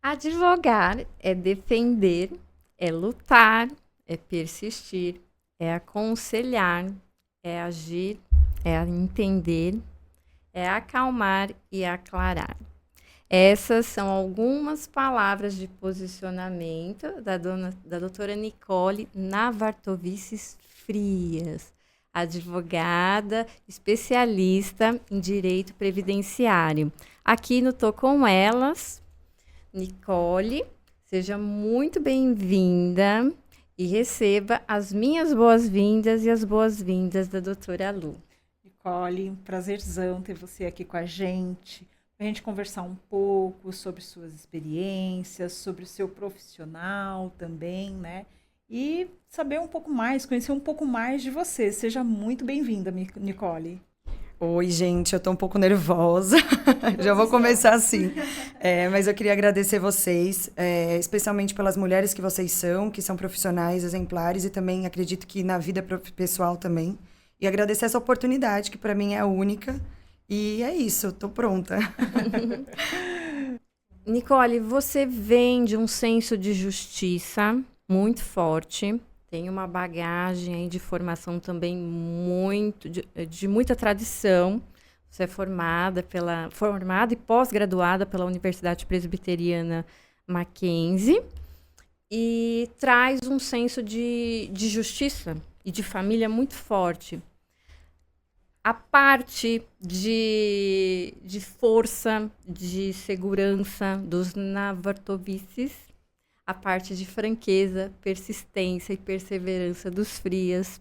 Advogar é defender, é lutar, é persistir, é aconselhar, é agir, é entender, é acalmar e aclarar. Essas são algumas palavras de posicionamento da doutora Nicole Navartovices Frias, advogada especialista em direito previdenciário. Aqui no Tô Com Elas, Nicole, seja muito bem-vinda e receba as minhas boas-vindas e as boas-vindas da doutora Lu. Nicole, um prazerzão ter você aqui com a gente, para a gente conversar um pouco sobre suas experiências, sobre o seu profissional também, né? E saber um pouco mais, conhecer um pouco mais de você. Seja muito bem-vinda, Nicole. Oi, gente, eu tô um pouco nervosa. Já vou Todos começar estamos. assim. Mas eu queria agradecer vocês, especialmente pelas mulheres que vocês são, que são profissionais exemplares e também acredito que na vida pessoal também. E agradecer essa oportunidade, que para mim é única. E é isso, tô pronta. Nicole, você vem de um senso de justiça muito forte, tem uma bagagem aí de formação também de muita tradição. Você é formada e pós-graduada pela Universidade Presbiteriana Mackenzie e traz um senso de justiça e de família muito forte. A parte de força, de segurança dos Navartovices, a parte de franqueza, persistência e perseverança dos Frias.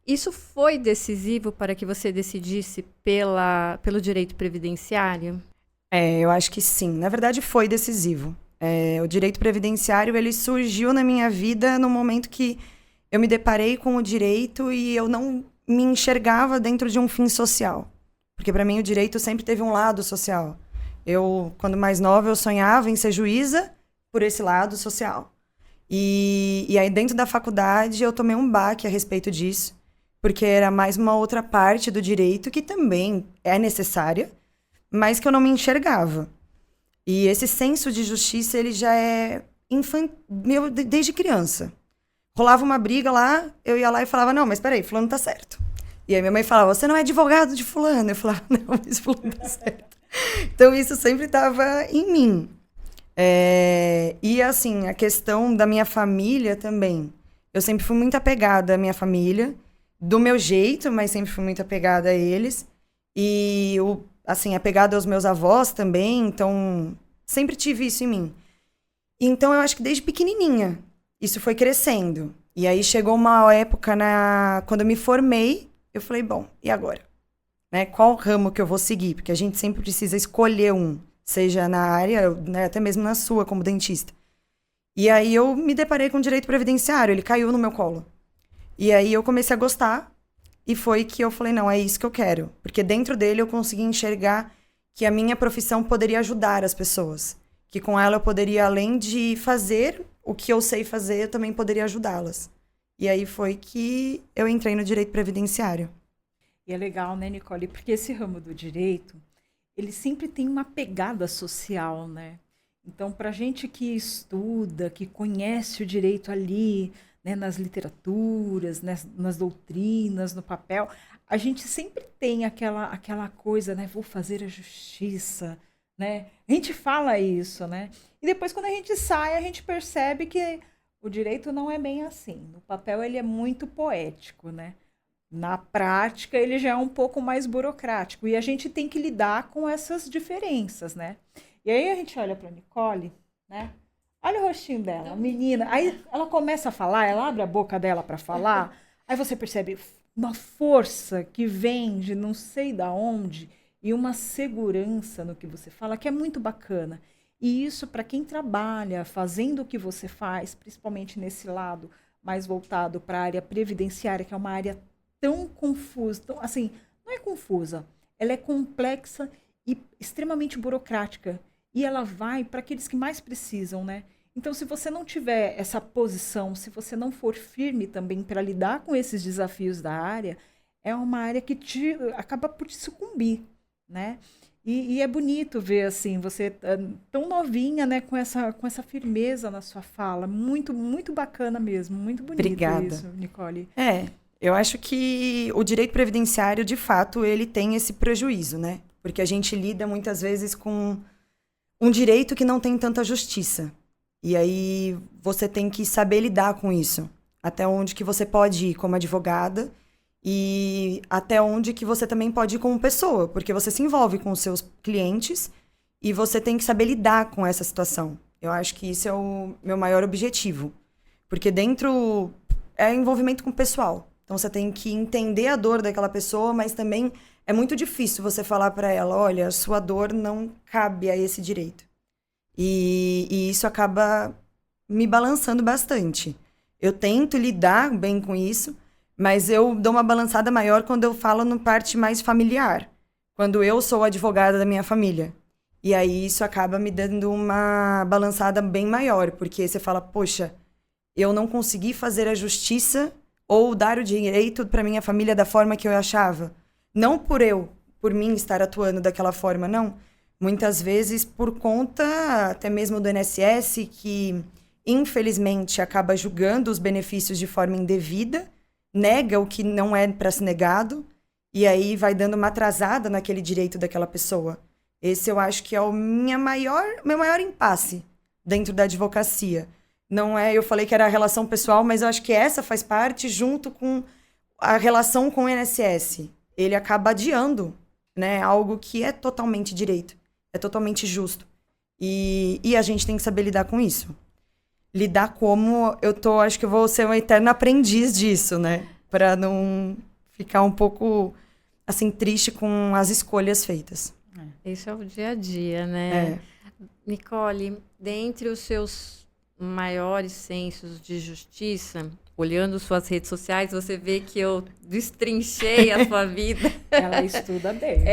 Isso foi decisivo para que você decidisse pelo direito previdenciário? Eu acho que sim. Na verdade, foi decisivo. O direito previdenciário, ele surgiu na minha vida no momento que eu me deparei com o direito e eu não me enxergava dentro de um fim social. Porque para mim o direito sempre teve um lado social. Eu, quando mais nova, eu sonhava em ser juíza por esse lado social. E aí dentro da faculdade eu tomei um baque a respeito disso, porque era mais uma outra parte do direito que também é necessária, mas que eu não me enxergava. E esse senso de justiça, ele já é meu desde criança. Rolava uma briga lá, eu ia lá e falava, não, mas peraí, fulano tá certo. E aí minha mãe falava, você não é advogado de fulano. Eu falava, não, mas fulano tá certo. Então isso sempre estava em mim. E assim, a questão da minha família também. Eu sempre fui muito apegada à minha família, do meu jeito, mas sempre fui muito apegada a eles. E, assim, apegada aos meus avós também, então sempre tive isso em mim. Então eu acho que desde pequenininha isso foi crescendo. E aí chegou uma época quando eu me formei, eu falei, bom, e agora? Né? Qual ramo que eu vou seguir? Porque a gente sempre precisa escolher um, seja na área, né, até mesmo na sua, como dentista. E aí eu me deparei com o direito previdenciário, ele caiu no meu colo. E aí eu comecei a gostar, e foi que eu falei, não, é isso que eu quero. Porque dentro dele eu consegui enxergar que a minha profissão poderia ajudar as pessoas. Que com ela eu poderia, além de fazer o que eu sei fazer, eu também poderia ajudá-las. E aí foi que eu entrei no direito previdenciário. E é legal, né, Nicole? Porque esse ramo do direito, ele sempre tem uma pegada social, né? Então, para gente que estuda, que conhece o direito ali, né, nas literaturas, nas doutrinas, no papel, a gente sempre tem aquela coisa, né? Vou fazer a justiça, né? A gente fala isso, né? E depois, quando a gente sai, a gente percebe que o direito não é bem assim. No papel, ele é muito poético, né? Na prática, ele já é um pouco mais burocrático e a gente tem que lidar com essas diferenças, né? E aí a gente olha para Nicole, né? Olha o rostinho dela, a menina. Aí ela começa a falar, ela abre a boca dela para falar. Aí você percebe uma força que vem de não sei da onde e uma segurança no que você fala que é muito bacana. E isso para quem trabalha fazendo o que você faz, principalmente nesse lado mais voltado para a área previdenciária, que é uma área tão confusa, tão, assim, não é confusa, ela é complexa e extremamente burocrática. E ela vai para aqueles que mais precisam, né? Então, se você não tiver essa posição, se você não for firme também para lidar com esses desafios da área, é uma área que acaba por te sucumbir, né? E é bonito ver, assim, você tão novinha, né, com essa firmeza na sua fala. Muito, muito bacana mesmo. Muito bonito Obrigada. isso, Nicole. Eu acho que o direito previdenciário, de fato, ele tem esse prejuízo, né? Porque a gente lida muitas vezes com um direito que não tem tanta justiça. E aí você tem que saber lidar com isso. Até onde que você pode ir como advogada e até onde que você também pode ir como pessoa, porque você se envolve com os seus clientes e você tem que saber lidar com essa situação. Eu acho que isso é o meu maior objetivo. Porque dentro é envolvimento com o pessoal. Então você tem que entender a dor daquela pessoa, mas também é muito difícil você falar para ela, olha, a sua dor não cabe a esse direito. E isso acaba me balançando bastante. Eu tento lidar bem com isso, mas eu dou uma balançada maior quando eu falo no parte mais familiar. Quando eu sou a advogada da minha família. E aí isso acaba me dando uma balançada bem maior, porque você fala, poxa, eu não consegui fazer a justiça ou dar o direito para minha família da forma que eu achava. Não por mim estar atuando daquela forma, não. Muitas vezes por conta até mesmo do INSS, que infelizmente acaba julgando os benefícios de forma indevida, nega o que não é para ser negado, e aí vai dando uma atrasada naquele direito daquela pessoa. Esse eu acho que é o meu maior impasse dentro da advocacia. Não é, eu falei que era a relação pessoal, mas eu acho que essa faz parte junto com a relação com o INSS. Ele acaba adiando, né, algo que é totalmente direito, é totalmente justo. E a gente tem que saber lidar com isso. Lidar como acho que eu vou ser uma eterna aprendiz disso, né? Para não ficar um pouco, assim, triste com as escolhas feitas. Esse é o dia a dia, né? Nicole, dentre os seus maiores sensos de justiça, olhando suas redes sociais, você vê que eu destrinchei a sua vida. Ela estuda bem.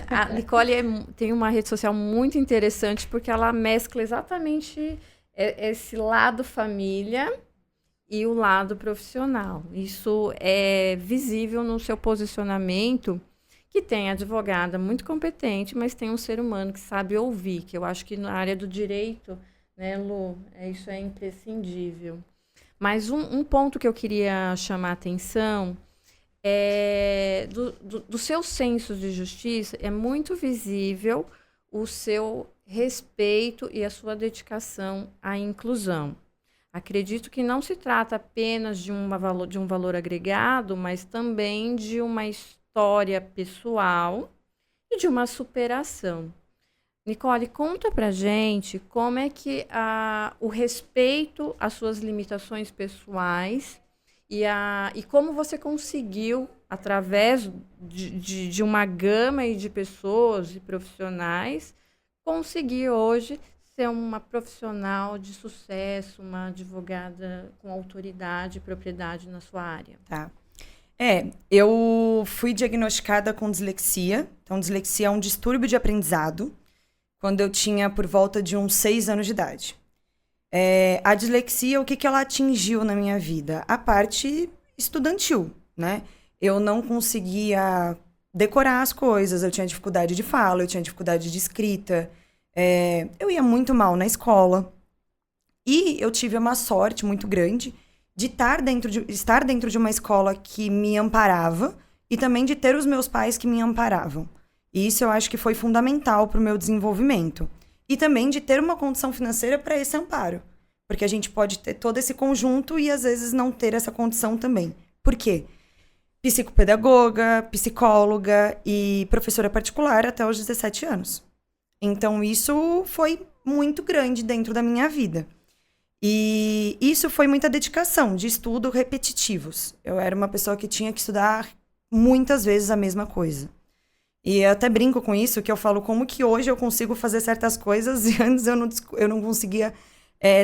A Nicole tem uma rede social muito interessante porque ela mescla exatamente esse lado família e o lado profissional. Isso é visível no seu posicionamento, que tem advogada muito competente, mas tem um ser humano que sabe ouvir, que eu acho que na área do direito, né, Lu, isso é imprescindível. Mas um ponto que eu queria chamar a atenção é do seu senso de justiça, é muito visível o seu respeito e a sua dedicação à inclusão. Acredito que não se trata apenas de um valor agregado, mas também de uma história pessoal e de uma superação. Nicole, conta pra gente como é que o respeito às suas limitações pessoais e como você conseguiu, através de uma gama de pessoas e profissionais, conseguir hoje ser uma profissional de sucesso, uma advogada com autoridade e propriedade na sua área. Tá. Eu fui diagnosticada com dislexia. Então, dislexia é um distúrbio de aprendizado, quando eu tinha por volta de uns 6 anos de idade. A dislexia, o que ela atingiu na minha vida? A parte estudantil, né? Eu não conseguia decorar as coisas, eu tinha dificuldade de fala, eu tinha dificuldade de escrita, eu ia muito mal na escola. E eu tive uma sorte muito grande de estar dentro de uma escola que me amparava e também de ter os meus pais que me amparavam. E isso eu acho que foi fundamental para o meu desenvolvimento. E também de ter uma condição financeira para esse amparo. Porque a gente pode ter todo esse conjunto e, às vezes, não ter essa condição também. Por quê? Psicopedagoga, psicóloga e professora particular até os 17 anos. Então, isso foi muito grande dentro da minha vida. E isso foi muita dedicação, de estudo repetitivos. Eu era uma pessoa que tinha que estudar muitas vezes a mesma coisa. E eu até brinco com isso, que eu falo como que hoje eu consigo fazer certas coisas e antes eu não conseguia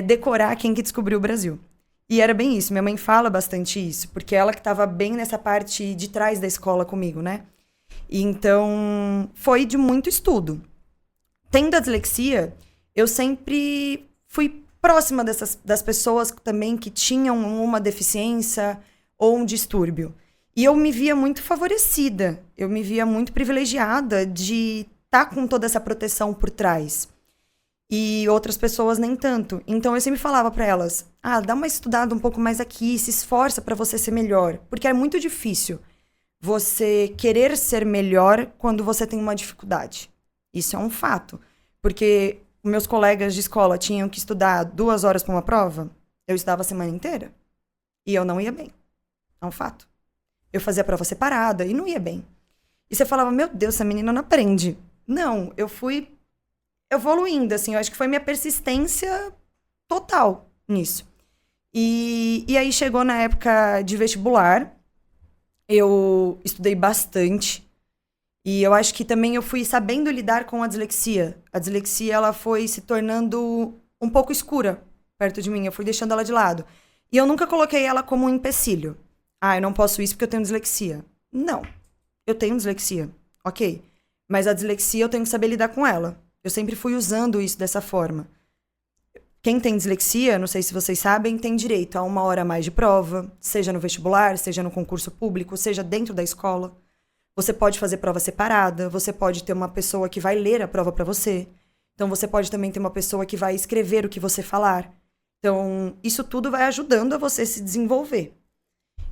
decorar quem que descobriu o Brasil. E era bem isso, minha mãe fala bastante isso, porque ela que estava bem nessa parte de trás da escola comigo, né? E então, foi de muito estudo. Tendo a dislexia, eu sempre fui próxima das pessoas também que tinham uma deficiência ou um distúrbio. E eu me via muito favorecida, eu me via muito privilegiada de tá com toda essa proteção por trás. E outras pessoas nem tanto. Então eu sempre falava para elas: dá uma estudada um pouco mais aqui, se esforça para você ser melhor, porque é muito difícil você querer ser melhor quando você tem uma dificuldade. Isso é um fato, porque meus colegas de escola tinham que estudar 2 horas para uma prova, eu estudava a semana inteira e eu não ia bem. É um fato. Eu fazia prova separada e não ia bem. E você falava: meu Deus, essa menina não aprende. Não, eu fui evoluindo, assim, eu acho que foi minha persistência total nisso. E aí chegou na época de vestibular, eu estudei bastante, e eu acho que também eu fui sabendo lidar com a dislexia. A dislexia, ela foi se tornando um pouco escura perto de mim, eu fui deixando ela de lado. E eu nunca coloquei ela como um empecilho. Eu não posso isso porque eu tenho dislexia. Não, eu tenho dislexia, ok. Mas a dislexia eu tenho que saber lidar com ela. Eu sempre fui usando isso dessa forma. Quem tem dislexia, não sei se vocês sabem, tem direito a 1 hora a mais de prova, seja no vestibular, seja no concurso público, seja dentro da escola. Você pode fazer prova separada, você pode ter uma pessoa que vai ler a prova para você. Então, você pode também ter uma pessoa que vai escrever o que você falar. Então, isso tudo vai ajudando a você se desenvolver.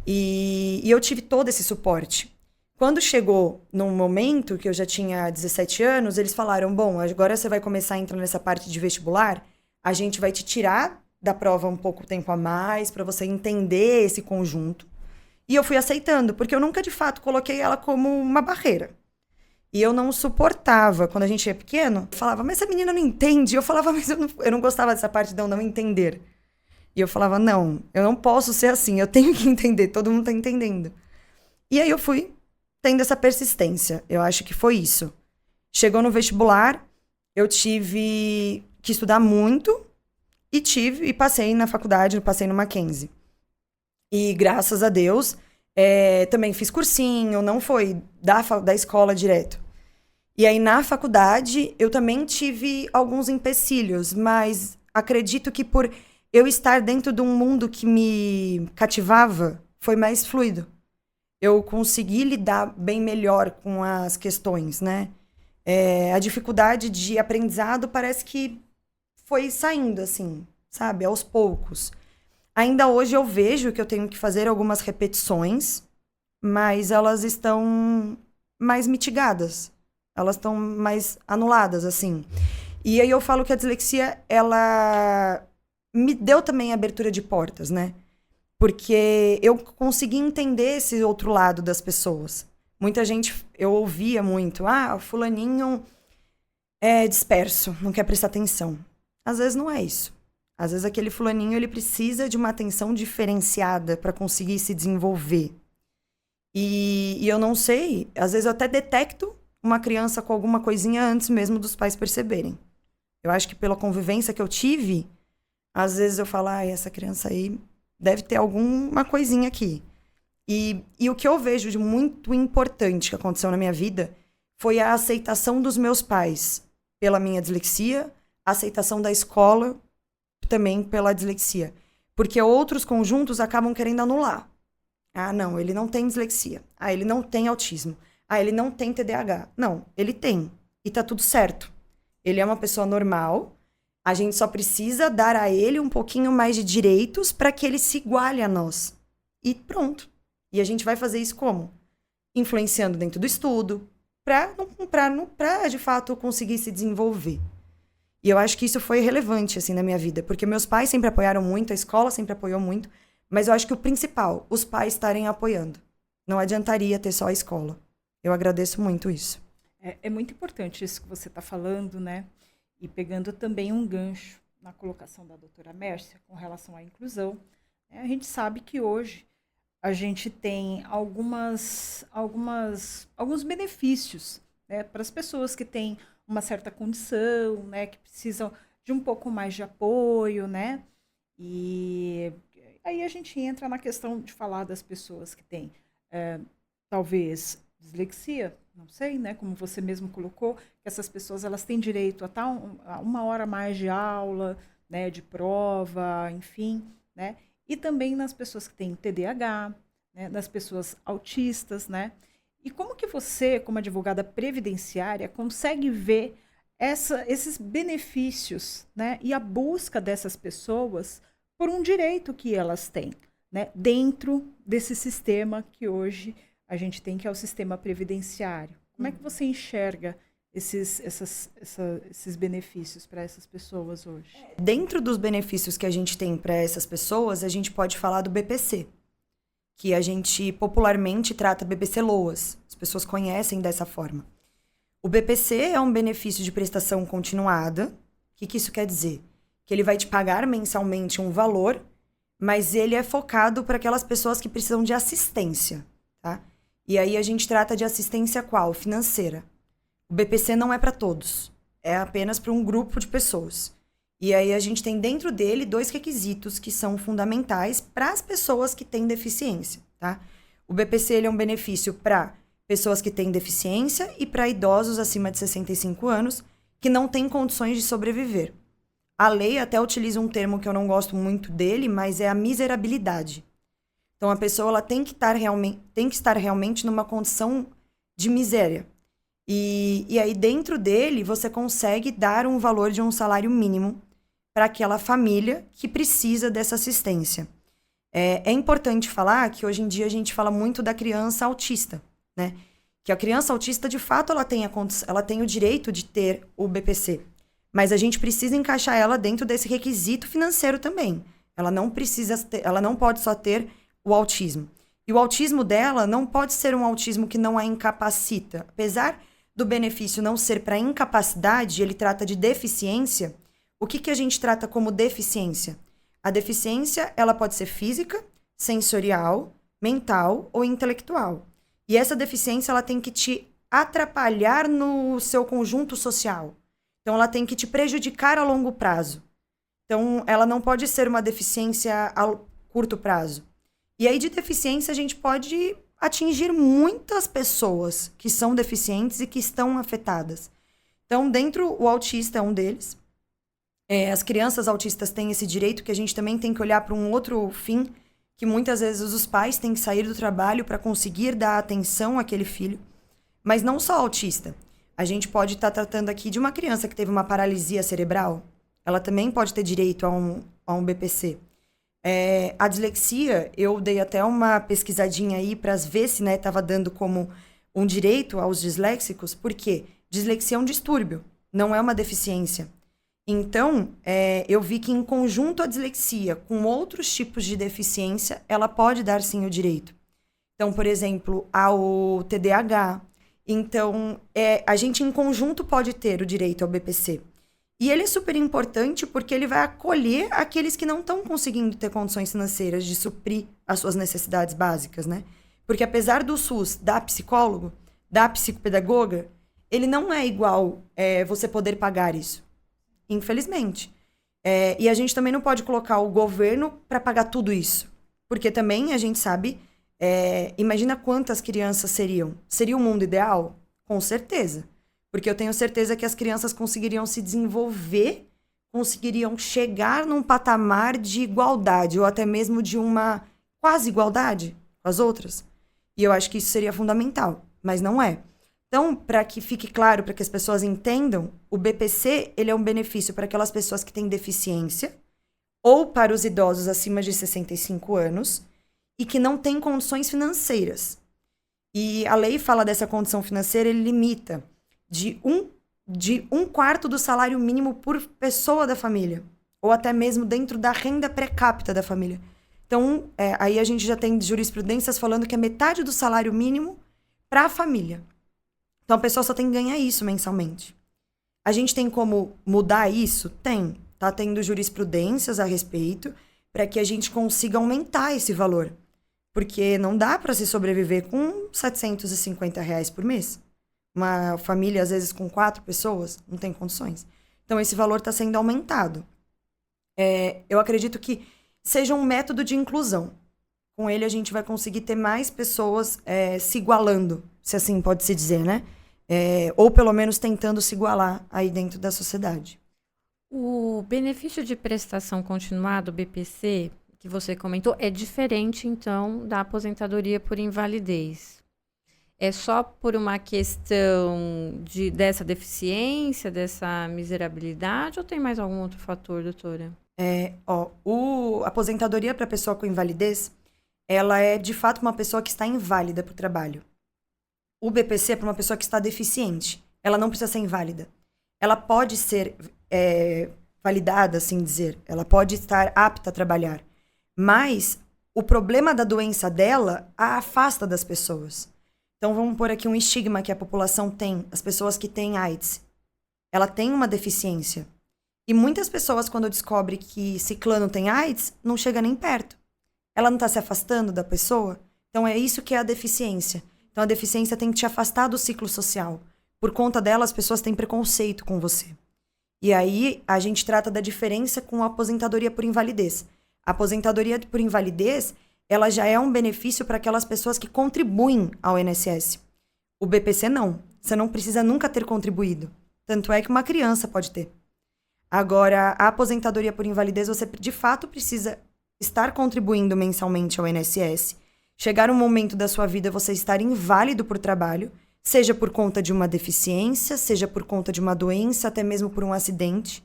E eu tive todo esse suporte. Quando chegou num momento que eu já tinha 17 anos, eles falaram: bom, agora você vai começar a entrar nessa parte de vestibular, a gente vai te tirar da prova um pouco tempo a mais, para você entender esse conjunto. E eu fui aceitando, porque eu nunca, de fato, coloquei ela como uma barreira. E eu não suportava, quando a gente é pequeno, eu falava: mas essa menina não entende. Eu falava: mas eu não gostava dessa parte de eu não entender. E eu falava: não, eu não posso ser assim, eu tenho que entender, todo mundo tá entendendo. E aí eu fui tendo essa persistência. Eu acho que foi isso. Chegou no vestibular, eu tive que estudar muito e passei na faculdade, passei no Mackenzie. E graças a Deus, também fiz cursinho, não foi da escola direto. E aí na faculdade eu também tive alguns empecilhos, mas acredito que por eu estar dentro de um mundo que me cativava, foi mais fluido. Eu consegui lidar bem melhor com as questões, né? A dificuldade de aprendizado parece que foi saindo, assim, sabe? Aos poucos. Ainda hoje eu vejo que eu tenho que fazer algumas repetições, mas elas estão mais mitigadas. Elas estão mais anuladas, assim. E aí eu falo que a dislexia, ela me deu também abertura de portas, né? Porque eu consegui entender esse outro lado das pessoas. Muita gente, eu ouvia muito: fulaninho é disperso, não quer prestar atenção. Às vezes não é isso. Às vezes aquele fulaninho, ele precisa de uma atenção diferenciada para conseguir se desenvolver. E eu não sei, às vezes eu até detecto uma criança com alguma coisinha antes mesmo dos pais perceberem. Eu acho que pela convivência que eu tive, às vezes eu falo: essa criança aí deve ter alguma coisinha aqui. E o que eu vejo de muito importante que aconteceu na minha vida foi a aceitação dos meus pais pela minha dislexia, a aceitação da escola também pela dislexia. Porque outros conjuntos acabam querendo anular. Não, ele não tem dislexia. Ele não tem autismo. Ele não tem TDAH. Não, ele tem. E tá tudo certo. Ele é uma pessoa normal. A gente só precisa dar a ele um pouquinho mais de direitos para que ele se iguale a nós. E pronto. E a gente vai fazer isso como? Influenciando dentro do estudo, para de fato conseguir se desenvolver. E eu acho que isso foi relevante assim na minha vida, porque meus pais sempre apoiaram muito, a escola sempre apoiou muito, mas eu acho que o principal, os pais estarem apoiando. Não adiantaria ter só a escola. Eu agradeço muito isso. É muito importante isso que você está falando, né? E pegando também um gancho na colocação da doutora Mércia com relação à inclusão, né? A gente sabe que hoje a gente tem alguns benefícios, né, para as pessoas que têm uma certa condição, né, que precisam de um pouco mais de apoio, né? E aí a gente entra na questão de falar das pessoas que têm, talvez, dislexia, não sei, né? Como você mesmo colocou, que essas pessoas elas têm direito a 1 hora a mais de aula, né, de prova, enfim, né? E também nas pessoas que têm TDAH, né, nas pessoas autistas, né? E como que você, como advogada previdenciária, consegue ver esses benefícios, né? E a busca dessas pessoas por um direito que elas têm, né? Dentro desse sistema que hoje a gente tem, que é o sistema previdenciário. Como é que você enxerga esses benefícios para essas pessoas hoje? Dentro dos benefícios que a gente tem para essas pessoas, a gente pode falar do BPC, que a gente popularmente trata BPC LOAS. As pessoas conhecem dessa forma. O BPC é um benefício de prestação continuada. O que isso quer dizer? Que ele vai te pagar mensalmente um valor, mas ele é focado para aquelas pessoas que precisam de assistência, tá? E aí a gente trata de assistência qual? Financeira. O BPC não é para todos, é apenas para um grupo de pessoas. E aí a gente tem dentro dele 2 requisitos que são fundamentais para as pessoas que têm deficiência, tá? O BPC ele é um benefício para pessoas que têm deficiência e para idosos acima de 65 anos que não têm condições de sobreviver. A lei até utiliza um termo que eu não gosto muito dele, mas é a miserabilidade. Então a pessoa ela tem que estar realmente numa condição de miséria. E aí dentro dele você consegue dar um valor de um salário mínimo para aquela família que precisa dessa assistência. É importante falar que hoje em dia a gente fala muito da criança autista, né? Que a criança autista, de fato, ela tem o direito de ter o BPC. Mas a gente precisa encaixar ela dentro desse requisito financeiro também. Ela não pode só ter o autismo. E o autismo dela não pode ser um autismo que não a incapacita. Apesar do benefício não ser para incapacidade, ele trata de deficiência. O que a gente trata como deficiência? A deficiência, ela pode ser física, sensorial, mental ou intelectual. E essa deficiência, ela tem que te atrapalhar no seu conjunto social. Então, ela tem que te prejudicar a longo prazo. Então, ela não pode ser uma deficiência a curto prazo. E aí, de deficiência, a gente pode atingir muitas pessoas que são deficientes e que estão afetadas. Então, o autista é um deles. As crianças autistas têm esse direito que a gente também tem que olhar para um outro fim, que muitas vezes os pais têm que sair do trabalho para conseguir dar atenção àquele filho. Mas não só autista. A gente pode estar tratando aqui de uma criança que teve uma paralisia cerebral. Ela também pode ter direito a um BPC. A dislexia, eu dei até uma pesquisadinha aí para ver se estava dando como um direito aos disléxicos. Por quê? Dislexia é um distúrbio, não é uma deficiência. Então, eu vi que em conjunto a dislexia com outros tipos de deficiência, ela pode dar sim o direito. Então, por exemplo, ao TDAH. Então, a gente em conjunto pode ter o direito ao BPC. E ele é super importante porque ele vai acolher aqueles que não estão conseguindo ter condições financeiras de suprir as suas necessidades básicas, né? Porque apesar do SUS dar psicólogo, dar psicopedagoga, ele não é igual você poder pagar isso. Infelizmente. E a gente também não pode colocar o governo para pagar tudo isso. Porque também a gente sabe, imagina quantas crianças seriam. Seria o mundo ideal? Com certeza. Porque eu tenho certeza que as crianças conseguiriam se desenvolver, conseguiriam chegar num patamar de igualdade, ou até mesmo de uma quase igualdade com as outras. E eu acho que isso seria fundamental, mas não é. Então, para que fique claro, para que as pessoas entendam, o BPC ele é um benefício para aquelas pessoas que têm deficiência ou para os idosos acima de 65 anos e que não têm condições financeiras. E a lei fala dessa condição financeira, ele limita de um quarto do salário mínimo por pessoa da família, ou até mesmo dentro da renda per capita da família. Então, aí a gente já tem jurisprudências falando que é metade do salário mínimo para a família. Então, a pessoa só tem que ganhar isso mensalmente. A gente tem como mudar isso? Tem. Tá tendo jurisprudências a respeito para que a gente consiga aumentar esse valor. Porque não dá para se sobreviver com R$750 por mês. Uma família, às vezes, com 4 pessoas, não tem condições. Então, esse valor está sendo aumentado. Eu acredito que seja um método de inclusão. Com ele, a gente vai conseguir ter mais pessoas se igualando, se assim pode-se dizer, né? Ou, pelo menos, tentando se igualar aí dentro da sociedade. O benefício de prestação continuada, o BPC, que você comentou, é diferente, então, da aposentadoria por invalidez. É só por uma questão dessa deficiência, dessa miserabilidade, ou tem mais algum outro fator, doutora? A aposentadoria para pessoa com invalidez, ela é de fato uma pessoa que está inválida para o trabalho. O BPC é para uma pessoa que está deficiente. Ela não precisa ser inválida. Ela pode ser validada, assim dizer. Ela pode estar apta a trabalhar. Mas o problema da doença dela a afasta das pessoas. Então vamos pôr aqui um estigma que a população tem. As pessoas que têm AIDS. Ela tem uma deficiência. E muitas pessoas, quando descobrem que ciclano tem AIDS, não chega nem perto. Ela não está se afastando da pessoa? Então é isso que é a deficiência. Então a deficiência tem que te afastar do ciclo social. Por conta dela, as pessoas têm preconceito com você. E aí a gente trata da diferença com a aposentadoria por invalidez. A aposentadoria por invalidez, ela já é um benefício para aquelas pessoas que contribuem ao INSS. O BPC não. Você não precisa nunca ter contribuído. Tanto é que uma criança pode ter. Agora, a aposentadoria por invalidez, você de fato precisa estar contribuindo mensalmente ao INSS. Chegar um momento da sua vida você estar inválido por trabalho, seja por conta de uma deficiência, seja por conta de uma doença, até mesmo por um acidente.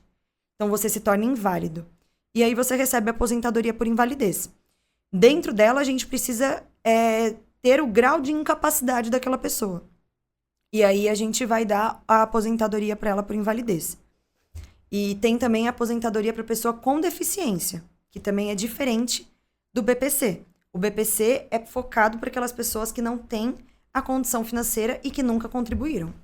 Então você se torna inválido. E aí você recebe a aposentadoria por invalidez. Dentro dela, a gente precisa ter o grau de incapacidade daquela pessoa. E aí a gente vai dar a aposentadoria para ela por invalidez. E tem também a aposentadoria para pessoa com deficiência, que também é diferente do BPC. O BPC é focado para aquelas pessoas que não têm a condição financeira e que nunca contribuíram.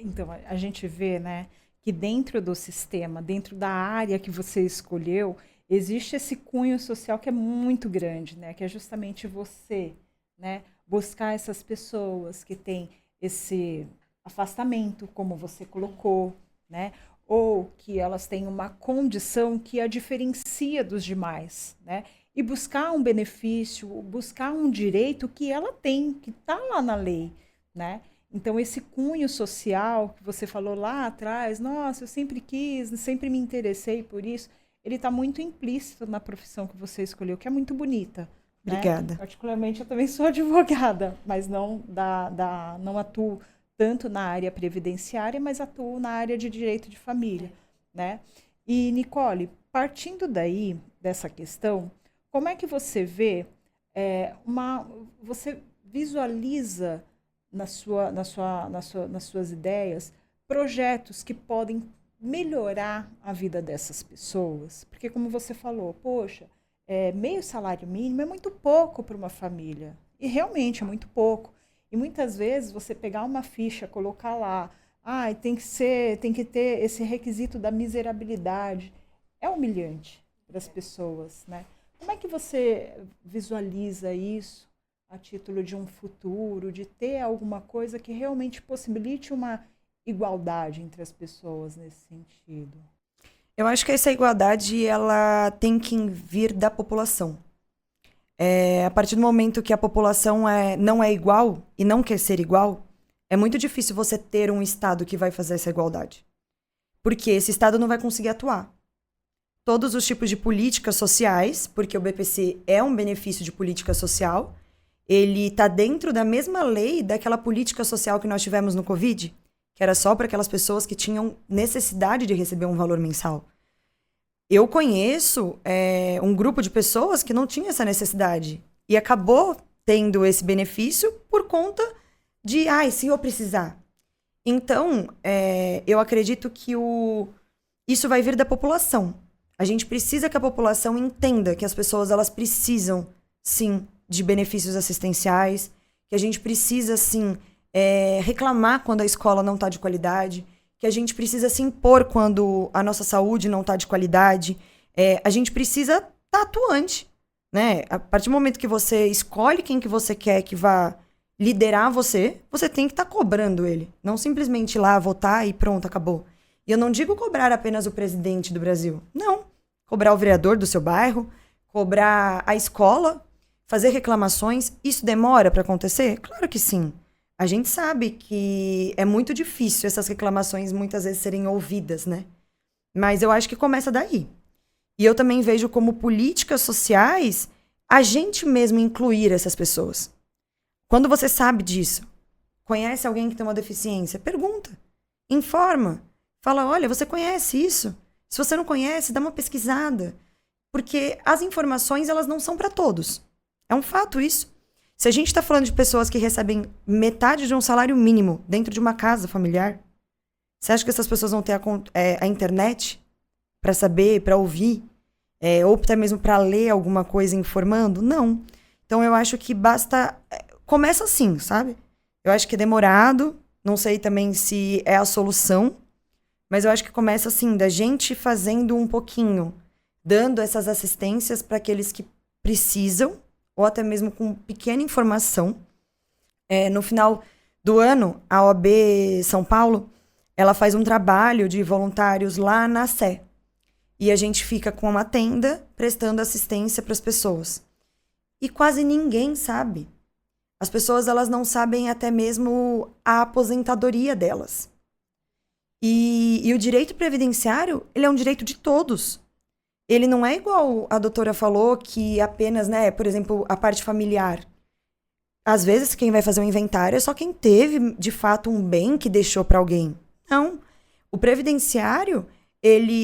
Então, a gente vê, né, que dentro do sistema, dentro da área que você escolheu, existe esse cunho social que é muito grande, né, que é justamente você, né, buscar essas pessoas que têm esse afastamento, como você colocou, né, ou que elas têm uma condição que a diferencia dos demais, né? E buscar um benefício, buscar um direito que ela tem, que está lá na lei, né? Então, esse cunho social que você falou lá atrás, nossa, eu sempre quis, sempre me interessei por isso, ele está muito implícito na profissão que você escolheu, que é muito bonita. Obrigada. Né? Particularmente, eu também sou advogada, mas não atuo tanto na área previdenciária, mas atuo na área de direito de família, né? E, Nicole, partindo daí, dessa questão, como é que você vê, você visualiza nas suas ideias projetos que podem melhorar a vida dessas pessoas? Porque, como você falou, poxa, meio salário mínimo é muito pouco para uma família, e realmente é muito pouco. E muitas vezes você pegar uma ficha, colocar lá, tem que ter esse requisito da miserabilidade, é humilhante para as pessoas, né? Como é que você visualiza isso a título de um futuro, de ter alguma coisa que realmente possibilite uma igualdade entre as pessoas nesse sentido? Eu acho que essa igualdade ela tem que vir da população. A partir do momento que a população não é igual e não quer ser igual, é muito difícil você ter um Estado que vai fazer essa igualdade. Porque esse Estado não vai conseguir atuar. Todos os tipos de políticas sociais, porque o BPC é um benefício de política social, ele está dentro da mesma lei daquela política social que nós tivemos no Covid, que era só para aquelas pessoas que tinham necessidade de receber um valor mensal. Eu conheço um grupo de pessoas que não tinha essa necessidade e acabou tendo esse benefício por conta de, se eu precisar. Então, eu acredito que isso vai vir da população. A gente precisa que a população entenda que as pessoas elas precisam, sim, de benefícios assistenciais, que a gente precisa, sim, reclamar quando a escola não está de qualidade, que a gente precisa se impor quando a nossa saúde não está de qualidade. A gente precisa estar atuante, né? A partir do momento que você escolhe quem que você quer que vá liderar você tem que estar cobrando ele. Não simplesmente ir lá votar e pronto, acabou. E eu não digo cobrar apenas o presidente do Brasil. Não. Cobrar o vereador do seu bairro, cobrar a escola, fazer reclamações. Isso demora para acontecer? Claro que sim. A gente sabe que é muito difícil essas reclamações muitas vezes serem ouvidas, né? Mas eu acho que começa daí. E eu também vejo como políticas sociais a gente mesmo incluir essas pessoas. Quando você sabe disso, conhece alguém que tem uma deficiência, pergunta, informa, fala, olha, você conhece isso? Se você não conhece, dá uma pesquisada. Porque as informações, elas não são para todos. É um fato isso. Se a gente está falando de pessoas que recebem metade de um salário mínimo dentro de uma casa familiar, você acha que essas pessoas vão ter a internet para saber, para ouvir, ou até mesmo para ler alguma coisa informando? Não. Então eu acho que basta... Começa assim, sabe? Eu acho que é demorado, não sei também se é a solução, mas eu acho que começa assim, da gente fazendo um pouquinho, dando essas assistências para aqueles que precisam, ou até mesmo com pequena informação. No final do ano, a OAB São Paulo, ela faz um trabalho de voluntários lá na Sé. E a gente fica com uma tenda prestando assistência para as pessoas. E quase ninguém sabe. As pessoas, elas não sabem até mesmo a aposentadoria delas. E o direito previdenciário, ele é um direito de todos. Ele não é igual a doutora falou, que apenas, né, por exemplo, a parte familiar. Às vezes, quem vai fazer um inventário é só quem teve, de fato, um bem que deixou para alguém. Não. O previdenciário,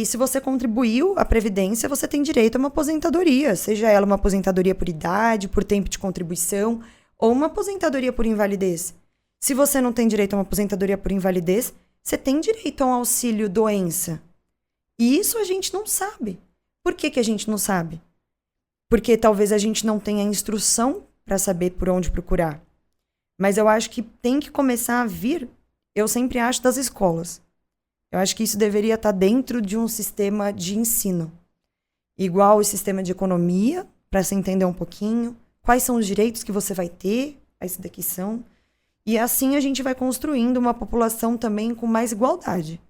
se você contribuiu à previdência, você tem direito a uma aposentadoria. Seja ela uma aposentadoria por idade, por tempo de contribuição, ou uma aposentadoria por invalidez. Se você não tem direito a uma aposentadoria por invalidez, você tem direito a um auxílio doença. E isso a gente não sabe. Por que a gente não sabe? Porque talvez a gente não tenha instrução para saber por onde procurar. Mas eu acho que tem que começar a vir, eu sempre acho, das escolas. Eu acho que isso deveria estar dentro de um sistema de ensino. Igual o sistema de economia, para se entender um pouquinho. Quais são os direitos que você vai ter? Esses daqui são. E assim a gente vai construindo uma população também com mais igualdade.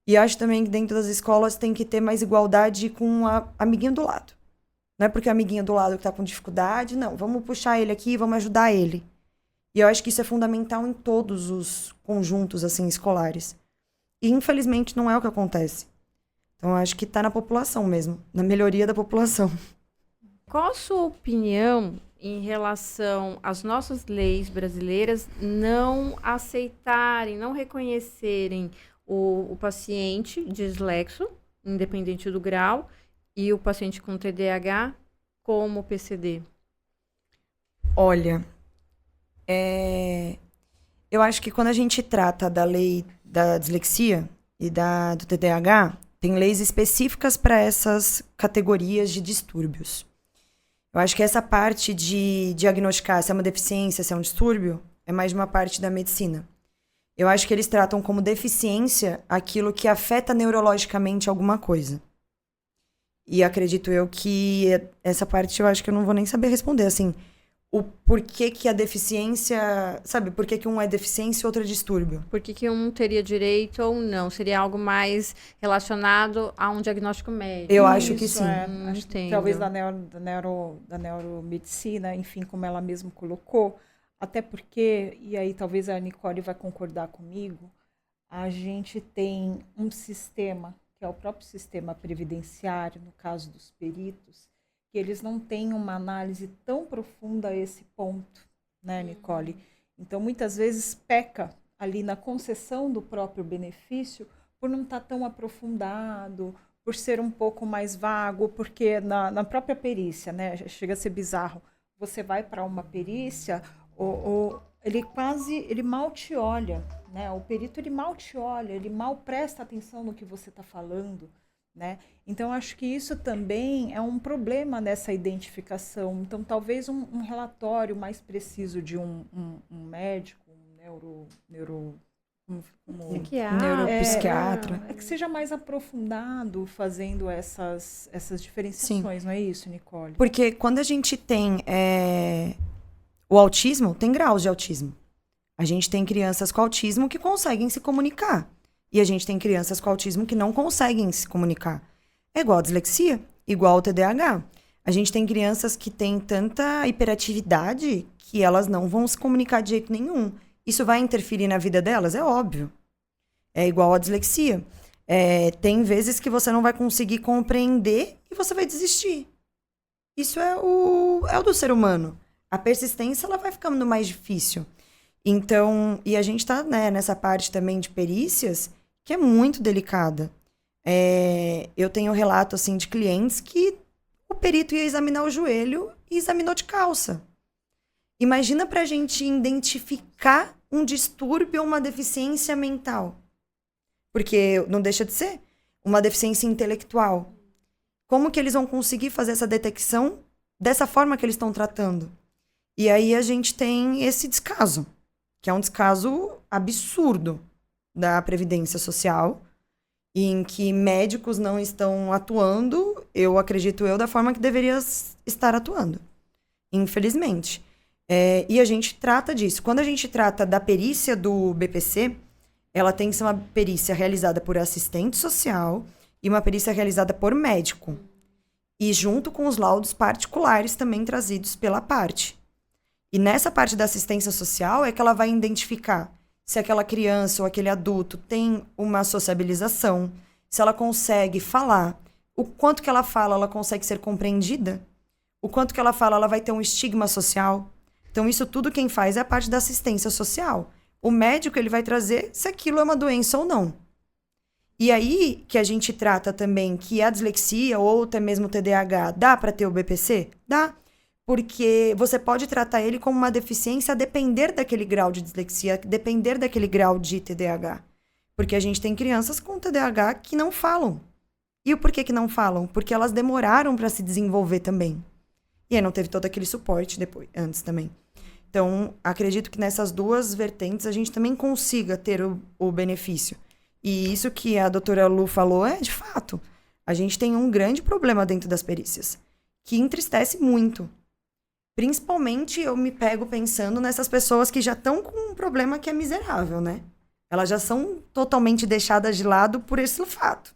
E acho também que dentro das escolas tem que ter mais igualdade com a amiguinho do lado. Não é porque o amiguinho do lado que está com dificuldade, não. Vamos puxar ele aqui e vamos ajudar ele. E eu acho que isso é fundamental em todos os conjuntos assim, escolares. E infelizmente não é o que acontece. Então eu acho que está na população mesmo, na melhoria da população. Qual a sua opinião em relação às nossas leis brasileiras não aceitarem, não reconhecerem o paciente dislexo, independente do grau, e o paciente com TDAH como PCD? Olha, eu acho que quando a gente trata da lei da dislexia e do TDAH, tem leis específicas para essas categorias de distúrbios. Eu acho que essa parte de diagnosticar se é uma deficiência, se é um distúrbio, é mais uma parte da medicina. Eu acho que eles tratam como deficiência aquilo que afeta neurologicamente alguma coisa. E acredito eu que essa parte eu acho que eu não vou nem saber responder, assim, o porquê que a deficiência, sabe, por que um é deficiência e outro é distúrbio. Por que um teria direito ou não? Seria algo mais relacionado a um diagnóstico médico? Eu acho que sim. Acho que talvez da neuromedicina, enfim, como ela mesma colocou, até porque, e aí talvez a Nicole vai concordar comigo, a gente tem um sistema, que é o próprio sistema previdenciário, no caso dos peritos, que eles não têm uma análise tão profunda a esse ponto, né, Nicole? Então, muitas vezes peca ali na concessão do próprio benefício por não estar tão aprofundado, por ser um pouco mais vago, porque na própria perícia, né, chega a ser bizarro, você vai para uma perícia, ele mal te olha, né? O perito ele mal te olha, ele mal presta atenção no que você está falando, né? Então acho que isso também é um problema nessa identificação. Então talvez um relatório mais preciso de um médico, um neuropsiquiatra, que seja mais aprofundado fazendo essas diferenciações. Sim. Não é isso, Nicole? Porque quando a gente tem o autismo, tem graus de autismo. A gente tem crianças com autismo que conseguem se comunicar. E a gente tem crianças com autismo que não conseguem se comunicar. É igual a dislexia, igual ao TDAH. A gente tem crianças que têm tanta hiperatividade que elas não vão se comunicar de jeito nenhum. Isso vai interferir na vida delas? É óbvio. É igual a dislexia. Tem vezes que você não vai conseguir compreender e você vai desistir. Isso é o do ser humano. a persistência ela vai ficando mais difícil. Então, e a gente está, né, nessa parte também de perícias que é muito delicada. Eu tenho relato assim de clientes que o perito ia examinar o joelho e examinou de calça. Imagina para a gente identificar um distúrbio ou uma deficiência mental. Porque não deixa de ser uma deficiência intelectual. Como que eles vão conseguir fazer essa detecção dessa forma que eles estão tratando? E aí a gente tem esse descaso, que é um descaso absurdo da Previdência Social, em que médicos não estão atuando, eu acredito da forma que deveria estar atuando, infelizmente. E a gente trata disso. Quando a gente trata da perícia do BPC, ela tem que ser uma perícia realizada por assistente social e uma perícia realizada por médico. E junto com os laudos particulares também trazidos pela parte. E nessa parte da assistência social é que ela vai identificar se aquela criança ou aquele adulto tem uma sociabilização, se ela consegue falar, o quanto que ela fala, ela consegue ser compreendida, o quanto que ela fala, ela vai ter um estigma social. Então, isso tudo quem faz é a parte da assistência social. O médico, ele vai trazer se aquilo é uma doença ou não. E aí que a gente trata também que a dislexia ou até mesmo o TDAH, dá para ter o BPC? Dá. Porque você pode tratar ele como uma deficiência a depender daquele grau de dislexia, depender daquele grau de TDAH. Porque a gente tem crianças com TDAH que não falam. E o porquê que não falam? Porque elas demoraram para se desenvolver também. E aí não teve todo aquele suporte antes também. Então, acredito que nessas duas vertentes a gente também consiga ter o benefício. E isso que a doutora Lu falou de fato. A gente tem um grande problema dentro das perícias, que entristece muito. Principalmente eu me pego pensando nessas pessoas que já estão com um problema que é miserável, né? Elas já são totalmente deixadas de lado por esse fato.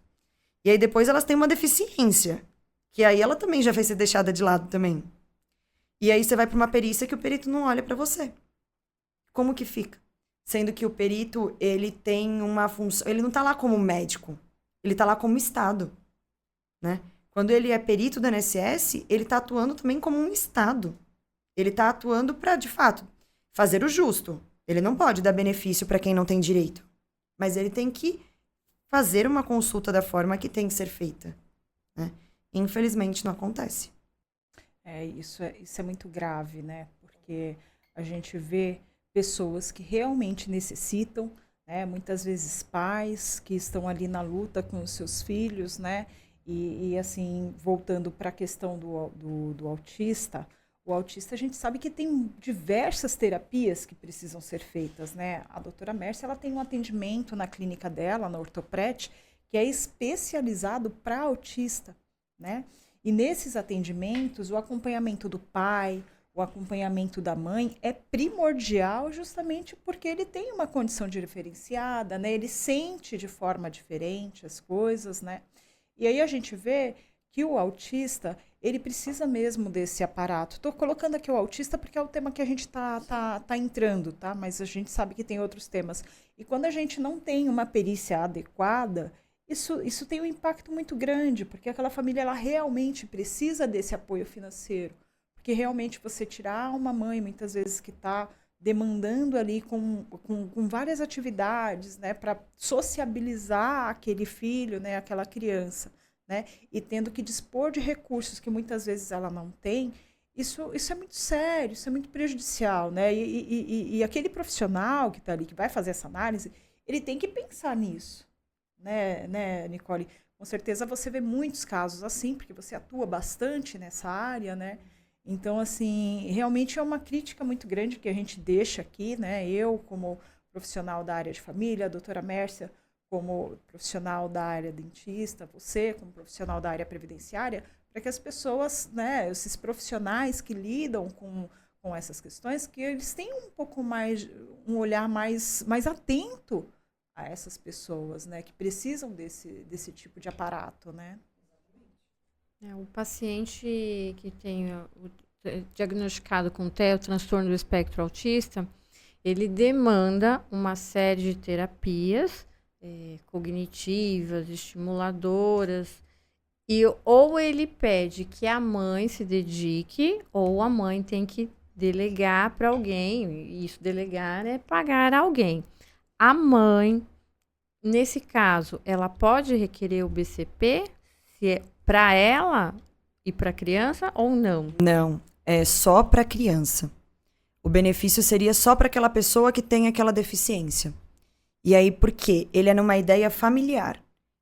E aí depois elas têm uma deficiência, que aí ela também já vai ser deixada de lado também. E aí você vai para uma perícia que o perito não olha para você. Como que fica? Sendo que o perito, ele tem uma função, ele não tá lá como médico, ele tá lá como Estado, né? Quando ele é perito do INSS, ele tá atuando também como um Estado. Ele tá atuando para, de fato, fazer o justo. Ele não pode dar benefício para quem não tem direito. Mas ele tem que fazer uma consulta da forma que tem que ser feita, né? Infelizmente, não acontece. Isso é muito grave, né? Porque a gente vê pessoas que realmente necessitam, né? Muitas vezes pais que estão ali na luta com os seus filhos, né? E assim, voltando para a questão do autista, o autista a gente sabe que tem diversas terapias que precisam ser feitas, né? A doutora Mércia, ela tem um atendimento na clínica dela, na Ortopret, que é especializado para autista, né? E nesses atendimentos, o acompanhamento do pai, o acompanhamento da mãe é primordial justamente porque ele tem uma condição diferenciada, né? Ele sente de forma diferente as coisas, né? E aí a gente vê que o autista, ele precisa mesmo desse aparato. Estou colocando aqui o autista porque é o tema que a gente tá entrando, tá? Mas a gente sabe que tem outros temas. E quando a gente não tem uma perícia adequada, isso tem um impacto muito grande, porque aquela família ela realmente precisa desse apoio financeiro. Porque realmente você tirar uma mãe, muitas vezes, que está demandando ali com várias atividades, né, para sociabilizar aquele filho, né, aquela criança, né, e tendo que dispor de recursos que muitas vezes ela não tem, isso é muito sério, isso é muito prejudicial, né, e aquele profissional que está ali, que vai fazer essa análise, ele tem que pensar nisso, né, Nicole? Com certeza você vê muitos casos assim, porque você atua bastante nessa área, né? Então, assim, realmente é uma crítica muito grande que a gente deixa aqui, né? Eu, como profissional da área de família, a doutora Mércia, como profissional da área dentista, você, como profissional da área previdenciária, para que as pessoas, né, esses profissionais que lidam com essas questões, que eles tenham um pouco mais, um olhar mais atento a essas pessoas, né, que precisam desse tipo de aparato, né? O paciente que tem diagnosticado com TEA, o transtorno do espectro autista, ele demanda uma série de terapias cognitivas, estimuladoras, e ou ele pede que a mãe se dedique, ou a mãe tem que delegar para alguém. E isso, delegar é pagar alguém. A mãe, nesse caso, ela pode requerer o BCP se é para ela e para a criança ou não? Não, é só para criança. O benefício seria só para aquela pessoa que tem aquela deficiência. E aí, por quê? Ele é numa ideia familiar.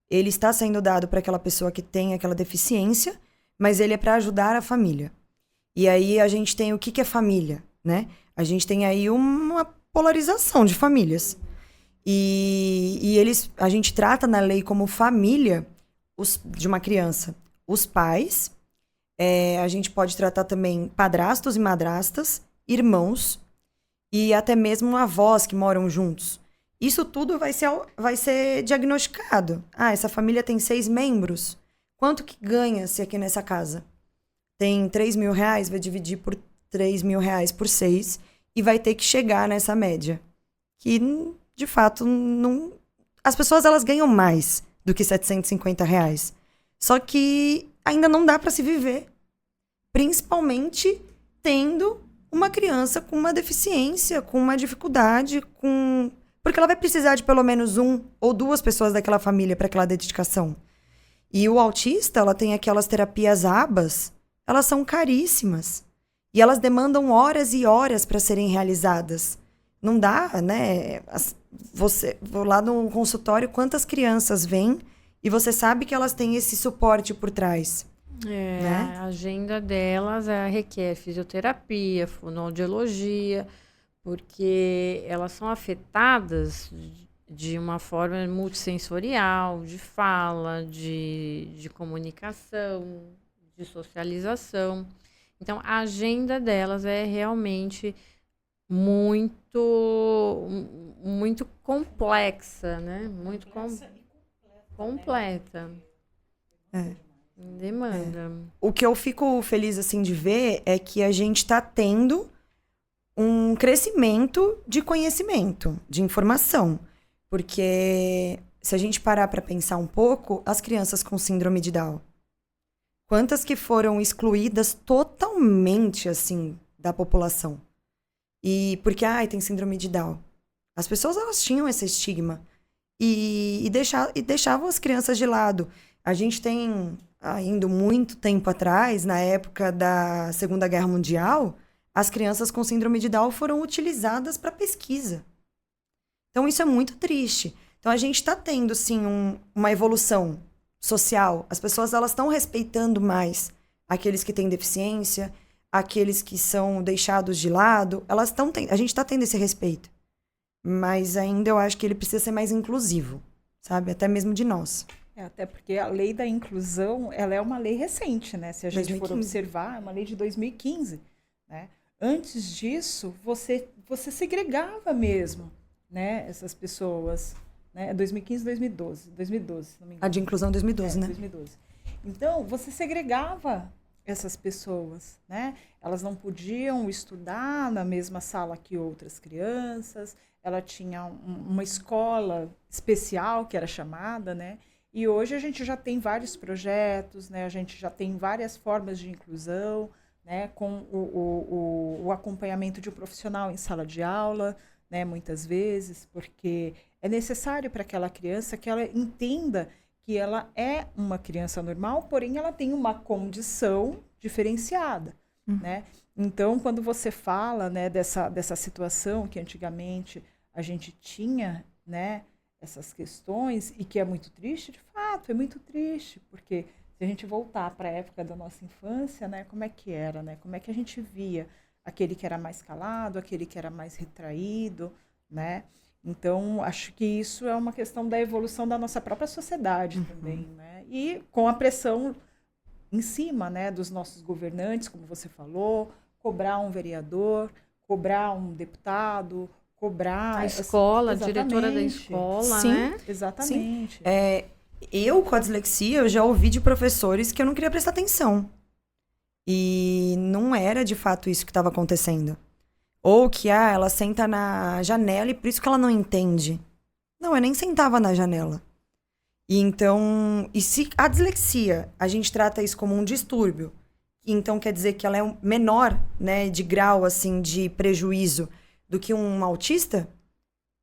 Ele está sendo dado para aquela pessoa que tem aquela deficiência, mas ele é para ajudar a família. E aí a gente tem o que é família, né? A gente tem aí uma polarização de famílias. E a gente trata na lei como família de uma criança os pais, a gente pode tratar também padrastos e madrastas, irmãos e até mesmo avós que moram juntos. Isso tudo vai ser diagnosticado. Ah, essa família tem 6 membros. Quanto que ganha-se aqui nessa casa? Tem 3 mil reais, vai dividir por 3 mil reais por 6 e vai ter que chegar nessa média. Que, de fato, não... As pessoas, elas ganham mais do que 750 reais. Só que ainda não dá para se viver. Principalmente tendo uma criança com uma deficiência, com uma dificuldade, porque ela vai precisar de pelo menos 1 ou 2 pessoas daquela família para aquela dedicação. E o autista, ela tem aquelas terapias ABAs, elas são caríssimas. E elas demandam horas e horas para serem realizadas. Não dá, né? Vou lá no consultório, quantas crianças vêm e você sabe que elas têm esse suporte por trás. Né? A agenda delas requer fisioterapia, fonoaudiologia, porque elas são afetadas de uma forma multissensorial, de fala, de comunicação, de socialização. Então, a agenda delas é realmente muito complexa, né? Muito completa. Demanda. O que eu fico feliz assim de ver é que a gente está tendo um crescimento de conhecimento, de informação. Porque se a gente parar para pensar um pouco, as crianças com síndrome de Down, quantas que foram excluídas totalmente assim da população? E porque tem síndrome de Down. As pessoas, elas tinham esse estigma e deixavam as crianças de lado. A gente tem, indo muito tempo atrás, na época da Segunda Guerra Mundial, as crianças com síndrome de Down foram utilizadas para pesquisa. Então, isso é muito triste. Então, a gente está tendo, sim, uma evolução social. As pessoas, elas estão respeitando mais aqueles que têm deficiência, aqueles que são deixados de lado. A gente está tendo esse respeito. Mas ainda eu acho que ele precisa ser mais inclusivo, sabe? Até mesmo de nós. Até porque a lei da inclusão, ela é uma lei recente, né? Se a gente 2015. for observar, é uma lei de 2015, né? Antes disso, você segregava mesmo, né? Essas pessoas, né? 2015, 2012, se não me engano. A de inclusão 2012, né? 2012. Então, você segregava essas pessoas, né? Elas não podiam estudar na mesma sala que outras crianças, ela tinha uma escola especial, que era chamada, né? E hoje a gente já tem vários projetos, né? A gente já tem várias formas de inclusão, né? Com o acompanhamento de um profissional em sala de aula, né? Muitas vezes, porque é necessário para aquela criança que ela entenda que ela é uma criança normal, porém ela tem uma condição diferenciada, né? Então, quando você fala, né, dessa situação que antigamente a gente tinha, né, essas questões, e que é muito triste, de fato, é muito triste, porque se a gente voltar para a época da nossa infância, né, como é que era, né? Como é que a gente via aquele que era mais calado, aquele que era mais retraído, né? Então, acho que isso é uma questão da evolução da nossa própria sociedade também, né? E com a pressão em cima, né, dos nossos governantes, como você falou, cobrar um vereador, cobrar um deputado, cobrar... A escola, a exatamente. diretora da escola, Sim. né? Exatamente. Sim. Eu, com a dislexia, eu já ouvi de professores que eu não queria prestar atenção. E não era, de fato, isso que estava acontecendo. Ou que, ela senta na janela e por isso que ela não entende. Não, eu nem sentava na janela. E então, e se a dislexia, a gente trata isso como um distúrbio, então quer dizer que ela é menor, né, de grau, assim, de prejuízo do que um autista,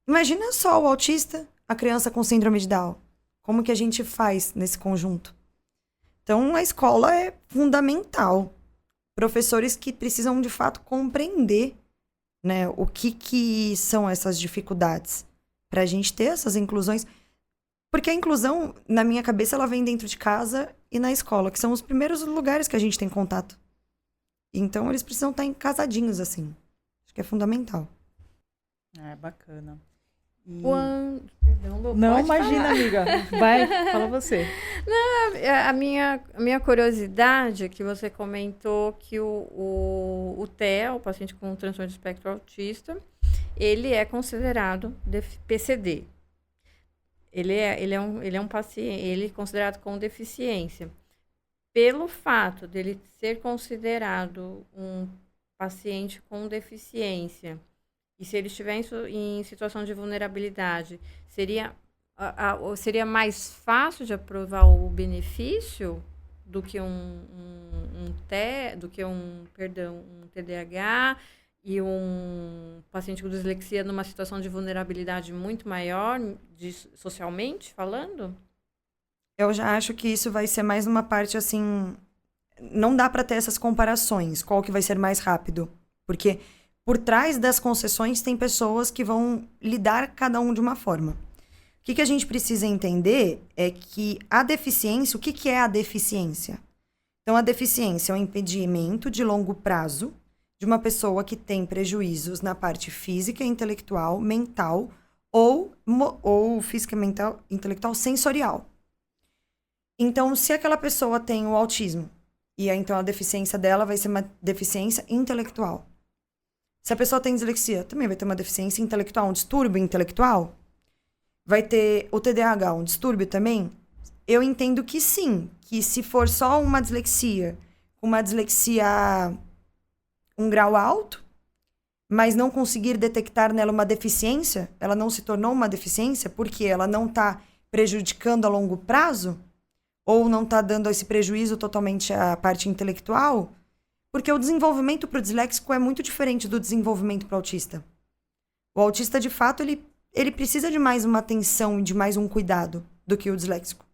imagina só o autista, a criança com síndrome de Down. Como que a gente faz nesse conjunto? Então, a escola é fundamental. Professores que precisam, de fato, compreender, né, o que são essas dificuldades, para a gente ter essas inclusões. Porque a inclusão, na minha cabeça, ela vem dentro de casa e na escola, que são os primeiros lugares que a gente tem contato. Então, eles precisam estar encasadinhos, assim. Acho que é fundamental. É bacana. E... Perdão, Lu, Não, pode imagina, falar. amiga. Vai, fala você. A minha curiosidade é que você comentou que o TEA, o paciente com transtorno de espectro autista, ele é considerado PCD. Ele é um paciente, ele é considerado com deficiência. Pelo fato dele ser considerado um paciente com deficiência, e se ele estiver em situação de vulnerabilidade, seria mais fácil de aprovar o benefício do que um TDAH e um paciente com dislexia numa situação de vulnerabilidade muito maior, socialmente falando? Eu já acho que isso vai ser mais uma parte, assim... Não dá para ter essas comparações, qual que vai ser mais rápido. Porque por trás das concessões tem pessoas que vão lidar cada um de uma forma. O que a gente precisa entender é que a deficiência... O que é a deficiência? Então, a deficiência é um impedimento de longo prazo de uma pessoa que tem prejuízos na parte física, intelectual, mental ou física, mental, intelectual, sensorial. Então, se aquela pessoa tem o autismo, e aí, então a deficiência dela vai ser uma deficiência intelectual. Se a pessoa tem dislexia, também vai ter uma deficiência intelectual, um distúrbio intelectual. Vai ter o TDAH, um distúrbio também? Eu entendo que sim, que se for só uma dislexia um grau alto, mas não conseguir detectar nela uma deficiência, ela não se tornou uma deficiência porque ela não está prejudicando a longo prazo, ou não está dando esse prejuízo totalmente à parte intelectual, porque o desenvolvimento para o disléxico é muito diferente do desenvolvimento para o autista. O autista, de fato, ele precisa de mais uma atenção e de mais um cuidado do que o disléxico.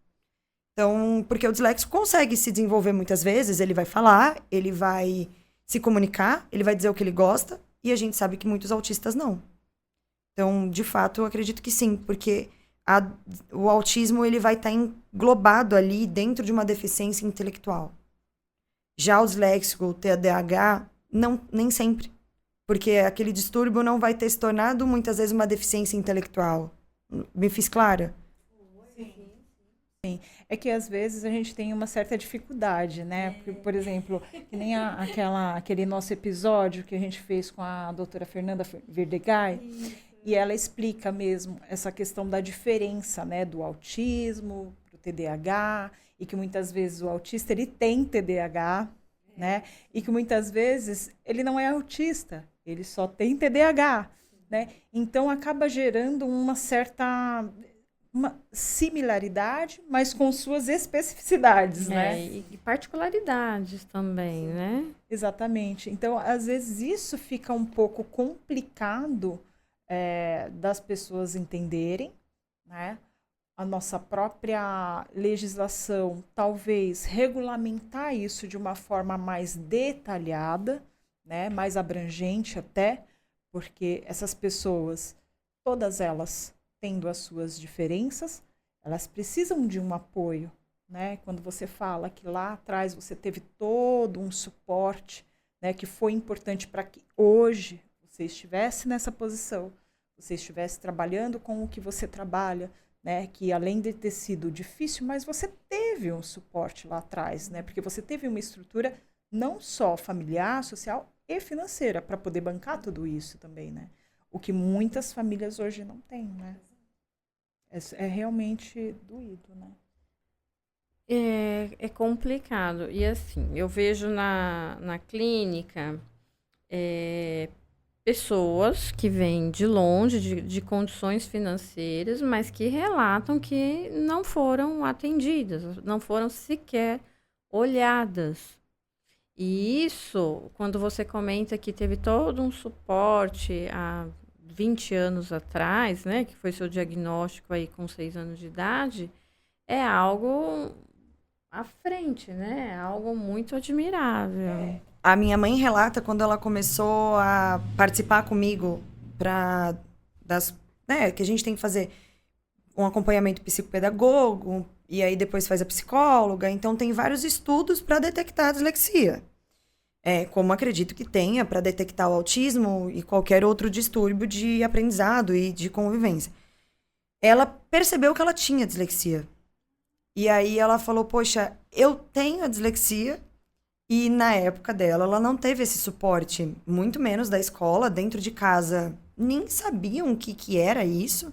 Então, porque o disléxico consegue se desenvolver muitas vezes, ele vai falar, ele vai se comunicar, ele vai dizer o que ele gosta, e a gente sabe que muitos autistas não. Então, de fato, eu acredito que sim, porque o autismo ele vai estar englobado ali dentro de uma deficiência intelectual. Já o disléxico, o TDAH, não, nem sempre. Porque aquele distúrbio não vai ter se tornado, muitas vezes, uma deficiência intelectual. Me fiz clara? Sim. É que, às vezes, a gente tem uma certa dificuldade, né? Porque, por exemplo, que nem aquele nosso episódio que a gente fez com a doutora Fernanda Verdegai, e ela explica mesmo essa questão da diferença, né, do autismo para o TDAH, e que muitas vezes o autista ele tem TDAH, né, e que muitas vezes ele não é autista, ele só tem TDAH, né? Então acaba gerando uma similaridade, mas com suas especificidades, né? E particularidades também, né? Exatamente. Então, às vezes isso fica um pouco complicado das pessoas entenderem, né? A nossa própria legislação, talvez regulamentar isso de uma forma mais detalhada, né? Mais abrangente até, porque essas pessoas, todas elas tendo as suas diferenças, elas precisam de um apoio, né? Quando você fala que lá atrás você teve todo um suporte, né, que foi importante para que hoje você estivesse nessa posição, você estivesse trabalhando com o que você trabalha, né, que além de ter sido difícil, mas você teve um suporte lá atrás, né, porque você teve uma estrutura não só familiar, social e financeira para poder bancar tudo isso também, né? O que muitas famílias hoje não têm, né? É realmente doído, né? É complicado. E assim, eu vejo na clínica pessoas que vêm de longe, de condições financeiras, mas que relatam que não foram atendidas, não foram sequer olhadas. E isso, quando você comenta que teve todo um suporte há 20 anos atrás, né, que foi seu diagnóstico aí com 6 anos de idade, é algo à frente, né? É algo muito admirável. A minha mãe relata quando ela começou a participar comigo para que a gente tem que fazer um acompanhamento psicopedagogo e aí depois faz a psicóloga, então tem vários estudos para detectar a dislexia. Como acredito que tenha para detectar o autismo e qualquer outro distúrbio de aprendizado e de convivência. Ela percebeu que ela tinha dislexia. E aí ela falou, poxa, eu tenho a dislexia. E na época dela, ela não teve esse suporte, muito menos da escola, dentro de casa. Nem sabiam o que era isso.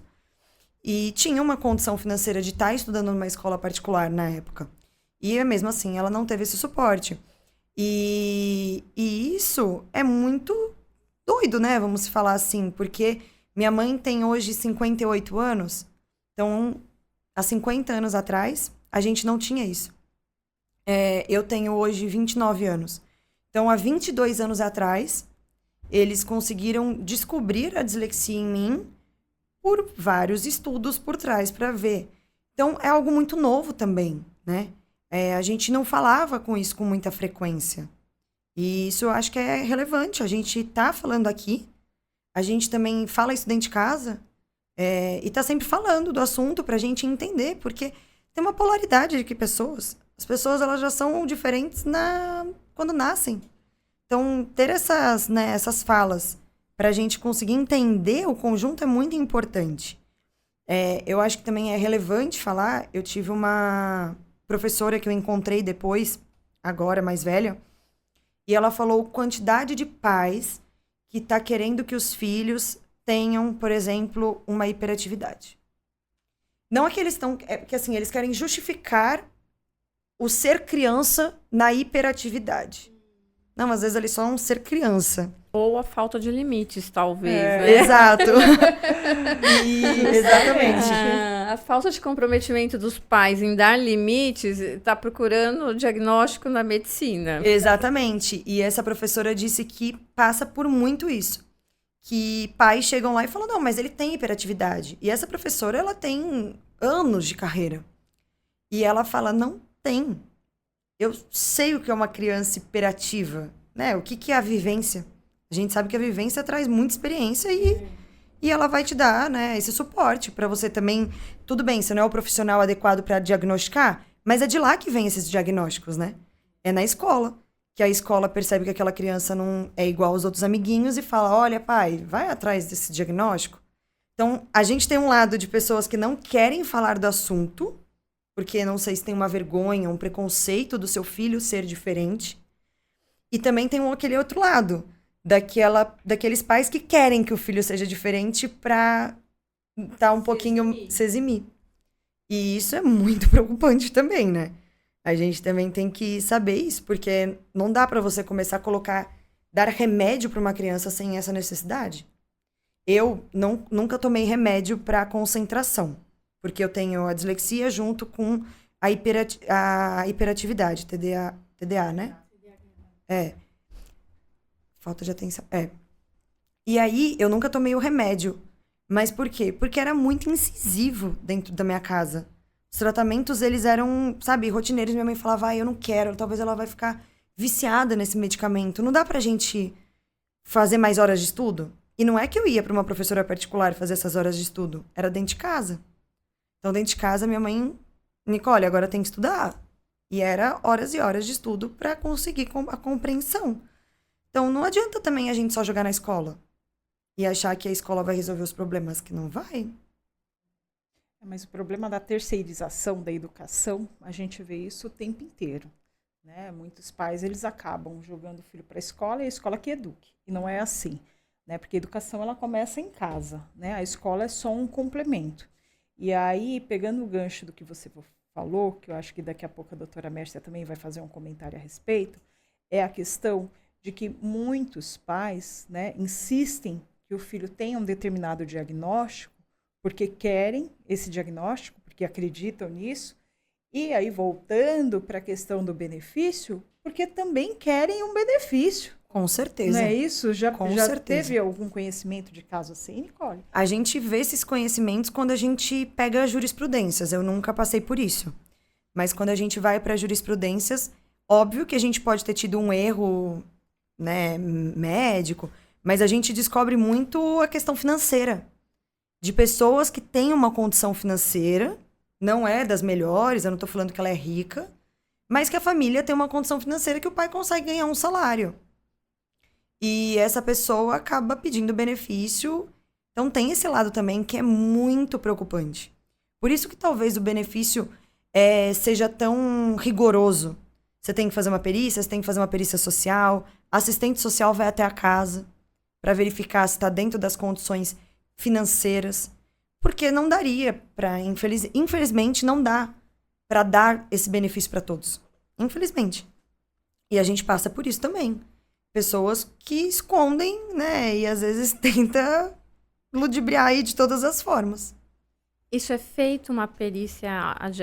E tinha uma condição financeira de estar estudando numa escola particular na época. E mesmo assim, ela não teve esse suporte. E isso é muito doido, né? Vamos falar assim, porque minha mãe tem hoje 58 anos. Então, há 50 anos atrás, a gente não tinha isso. Eu tenho hoje 29 anos. Então, há 22 anos atrás, eles conseguiram descobrir a dislexia em mim por vários estudos por trás para ver. Então, é algo muito novo também, né? A gente não falava com isso com muita frequência. E isso eu acho que é relevante. A gente tá falando aqui, a gente também fala isso dentro de casa, e tá sempre falando do assunto pra gente entender, porque tem uma polaridade de que as pessoas elas já são diferentes quando nascem. Então, ter essas falas pra gente conseguir entender o conjunto é muito importante. Eu acho que também é relevante falar, eu tive uma professora que eu encontrei depois, agora mais velha, e ela falou quantidade de pais que tá querendo que os filhos tenham, por exemplo, uma hiperatividade. Não é que eles estão... porque assim, eles querem justificar o ser criança na hiperatividade. Não, às vezes eles só vão ser criança. Ou a falta de limites, talvez, né? Exato. Exatamente. A falta de comprometimento dos pais em dar limites está procurando diagnóstico na medicina. Exatamente. E essa professora disse que passa por muito isso. Que pais chegam lá e falam, não, mas ele tem hiperatividade. E essa professora, ela tem anos de carreira. E ela fala, não tem. Eu sei o que é uma criança hiperativa, né? O que é a vivência. A gente sabe que a vivência traz muita experiência e ela vai te dar, né, esse suporte para você também. Tudo bem, você não é o profissional adequado para diagnosticar, mas é de lá que vem esses diagnósticos, né? É na escola. Que a escola percebe que aquela criança não é igual aos outros amiguinhos e fala, olha, pai, vai atrás desse diagnóstico. Então, a gente tem um lado de pessoas que não querem falar do assunto, porque não sei se tem uma vergonha, um preconceito do seu filho ser diferente. E também tem aquele outro lado, daqueles pais que querem que o filho seja diferente para dar um pouquinho, se eximir. E isso é muito preocupante também, né? A gente também tem que saber isso, porque não dá para você começar a dar remédio para uma criança sem essa necessidade. Eu nunca tomei remédio para concentração, porque eu tenho a dislexia junto com a hiperatividade, TDA, né? Falta de atenção. E aí, eu nunca tomei o remédio. Mas por quê? Porque era muito incisivo dentro da minha casa. Os tratamentos, eles eram, sabe, rotineiros. Minha mãe falava, eu não quero, talvez ela vai ficar viciada nesse medicamento. Não dá pra gente fazer mais horas de estudo? E não é que eu ia pra uma professora particular fazer essas horas de estudo. Era dentro de casa. Então, dentro de casa, minha mãe, Nicole, agora tem que estudar. E era horas e horas de estudo pra conseguir a compreensão. Então, não adianta também a gente só jogar na escola e achar que a escola vai resolver os problemas, que não vai. Mas o problema da terceirização da educação, a gente vê isso o tempo inteiro, né? Muitos pais, eles acabam jogando o filho para a escola e a escola que eduque. E não é assim, né? Porque a educação, ela começa em casa, né? A escola é só um complemento. E aí, pegando o gancho do que você falou, que eu acho que daqui a pouco a doutora Mércia também vai fazer um comentário a respeito, é a questão de que muitos pais, né, insistem que o filho tenha um determinado diagnóstico porque querem esse diagnóstico, porque acreditam nisso, E aí, voltando para a questão do benefício, porque também querem um benefício. Com certeza. Não é isso? Já certeza. Teve algum conhecimento de caso assim, Nicole? A gente vê esses conhecimentos quando a gente pega jurisprudências. Eu nunca passei por isso. Mas quando a gente vai para jurisprudências, óbvio que a gente pode ter tido um erro, né, médico, mas a gente descobre muito a questão financeira. De pessoas que têm uma condição financeira, não é das melhores, eu não estou falando que ela é rica, mas que a família tem uma condição financeira que o pai consegue ganhar um salário. E essa pessoa acaba pedindo benefício. Então tem esse lado também que é muito preocupante. Por isso que talvez o benefício seja tão rigoroso. Você tem que fazer uma perícia, você tem que fazer uma perícia social, assistente social vai até a casa para verificar se está dentro das condições financeiras. Porque não daria para, infelizmente, não dá para dar esse benefício para todos. Infelizmente. E a gente passa por isso também. Pessoas que escondem, né? E às vezes tenta ludibriar aí de todas as formas. Isso é feito uma perícia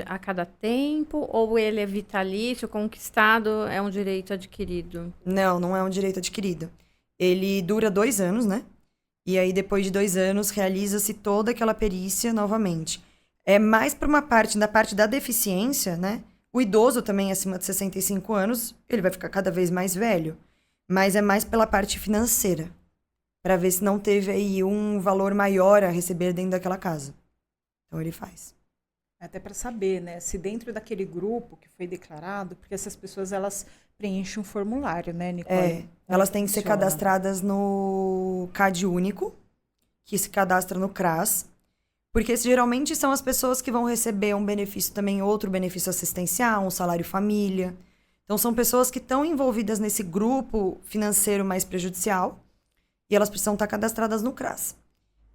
a cada tempo? Ou ele é vitalício, conquistado, é um direito adquirido? Não, não é um direito adquirido. Ele dura 2 anos, né? E aí, depois de 2 anos, realiza-se toda aquela perícia novamente. É mais para uma parte, da parte da deficiência, né? O idoso também, acima de 65 anos, ele vai ficar cada vez mais velho. Mas é mais pela parte financeira, para ver se não teve aí um valor maior a receber dentro daquela casa. Então ele faz. Até para saber, né, se dentro daquele grupo que foi declarado, porque essas pessoas elas preenchem um formulário, né, Nicole? Elas têm que ser cadastradas no CAD único, que se cadastra no CRAS, porque geralmente são as pessoas que vão receber um benefício também, outro benefício assistencial, um salário família. Então, são pessoas que estão envolvidas nesse grupo financeiro mais prejudicial e elas precisam estar cadastradas no CRAS.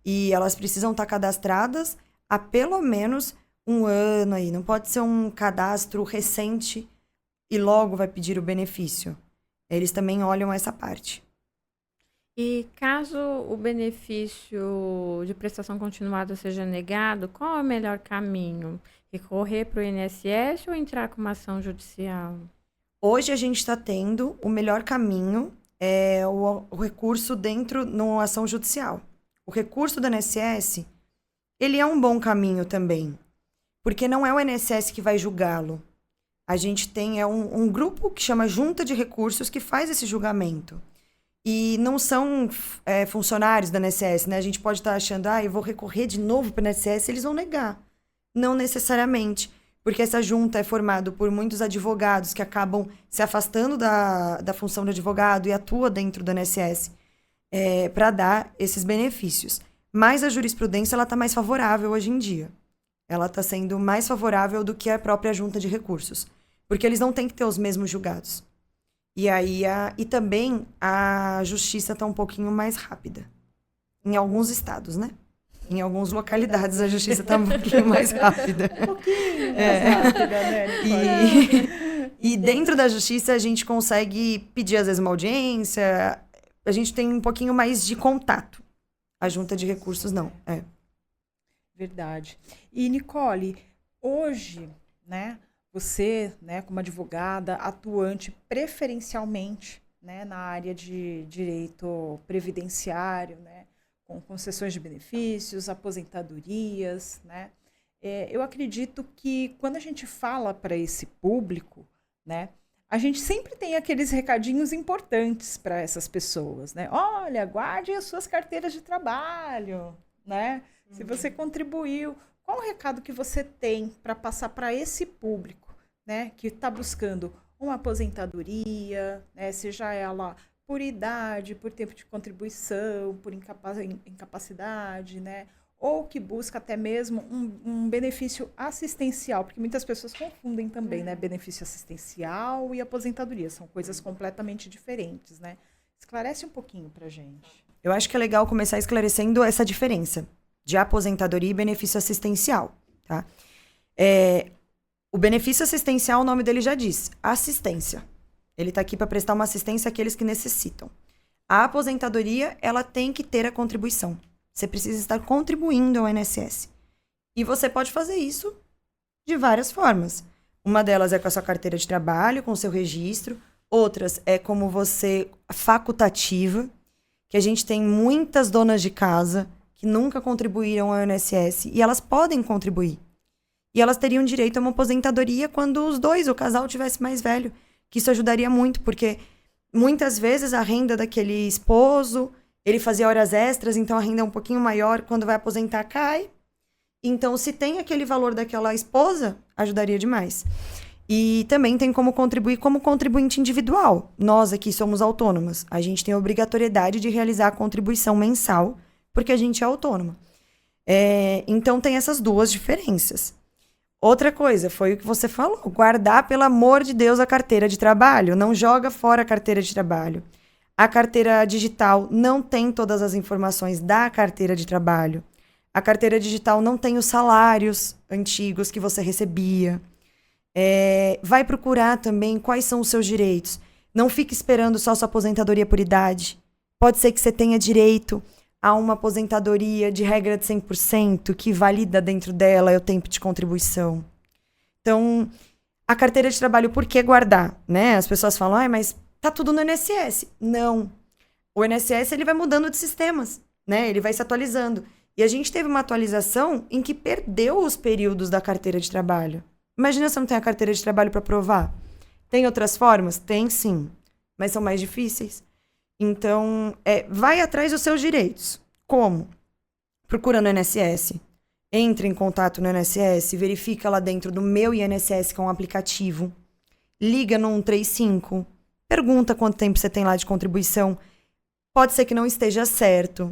E elas precisam estar cadastradas há pelo menos 1 ano aí. Não pode ser um cadastro recente e logo vai pedir o benefício. Eles também olham essa parte. E caso o benefício de prestação continuada seja negado, qual é o melhor caminho? Recorrer para o INSS ou entrar com uma ação judicial? Hoje a gente está tendo o melhor caminho, o recurso dentro numa ação judicial. O recurso do INSS, ele é um bom caminho também, porque não é o INSS que vai julgá-lo. A gente tem um grupo que chama Junta de Recursos que faz esse julgamento. E não são funcionários da INSS, né? A gente pode estar achando, eu vou recorrer de novo para o INSS, eles vão negar. Não necessariamente. Porque essa junta é formada por muitos advogados que acabam se afastando da função de advogado e atua dentro do INSS para dar esses benefícios. Mas a jurisprudência está mais favorável hoje em dia. Ela está sendo mais favorável do que a própria junta de recursos. Porque eles não têm que ter os mesmos julgados. E aí e também a justiça está um pouquinho mais rápida. Em alguns estados, né? Em algumas localidades a justiça está um pouquinho mais rápida. Um pouquinho mais rápida, né, Nicole? E dentro da justiça a gente consegue pedir, às vezes, uma audiência. A gente tem um pouquinho mais de contato. A junta de recursos, não. Verdade. E, Nicole, hoje, né, você, né, como advogada, atuante preferencialmente, né, na área de direito previdenciário, né, com concessões de benefícios, aposentadorias, né? Eu acredito que quando a gente fala para esse público, né, a gente sempre tem aqueles recadinhos importantes para essas pessoas, né? Olha, guarde as suas carteiras de trabalho, né? Se você contribuiu, qual o recado que você tem para passar para esse público, né, que está buscando uma aposentadoria, né, seja ela por idade, por tempo de contribuição, por incapacidade, né? Ou que busca até mesmo um benefício assistencial, porque muitas pessoas confundem também, né? Benefício assistencial e aposentadoria, são coisas completamente diferentes, né? Esclarece um pouquinho pra gente. Eu acho que é legal começar esclarecendo essa diferença de aposentadoria e benefício assistencial, tá? O benefício assistencial, o nome dele já diz, assistência. Ele está aqui para prestar uma assistência àqueles que necessitam. A aposentadoria, ela tem que ter a contribuição. Você precisa estar contribuindo ao INSS. E você pode fazer isso de várias formas. Uma delas é com a sua carteira de trabalho, com o seu registro. Outras é como você, facultativa, que a gente tem muitas donas de casa que nunca contribuíram ao INSS e elas podem contribuir. E elas teriam direito a uma aposentadoria quando o casal tivesse mais velho. Que isso ajudaria muito, porque muitas vezes a renda daquele esposo, ele fazia horas extras, então a renda é um pouquinho maior, quando vai aposentar cai. Então, se tem aquele valor daquela esposa, ajudaria demais. E também tem como contribuir como contribuinte individual. Nós aqui somos autônomas. A gente tem a obrigatoriedade de realizar a contribuição mensal, porque a gente é autônoma. Então, tem essas duas diferenças. Outra coisa, foi o que você falou. Guardar, pelo amor de Deus, a carteira de trabalho. Não joga fora a carteira de trabalho. A carteira digital não tem todas as informações da carteira de trabalho. A carteira digital não tem os salários antigos que você recebia. Vai procurar também quais são os seus direitos. Não fique esperando só sua aposentadoria por idade. Pode ser que você tenha direito a uma aposentadoria de regra de 100%, que valida dentro dela o tempo de contribuição. Então, a carteira de trabalho, por que guardar? Né? As pessoas falam, mas tá tudo no INSS. Não. O INSS ele vai mudando de sistemas, né? Ele vai se atualizando. E a gente teve uma atualização em que perdeu os períodos da carteira de trabalho. Imagina se não tem a carteira de trabalho para provar. Tem outras formas? Tem sim, mas são mais difíceis. Então, vai atrás dos seus direitos. Como? Procura no INSS. Entre em contato no INSS, verifica lá dentro do Meu INSS, que é um aplicativo. Liga no 135, pergunta quanto tempo você tem lá de contribuição. Pode ser que não esteja certo,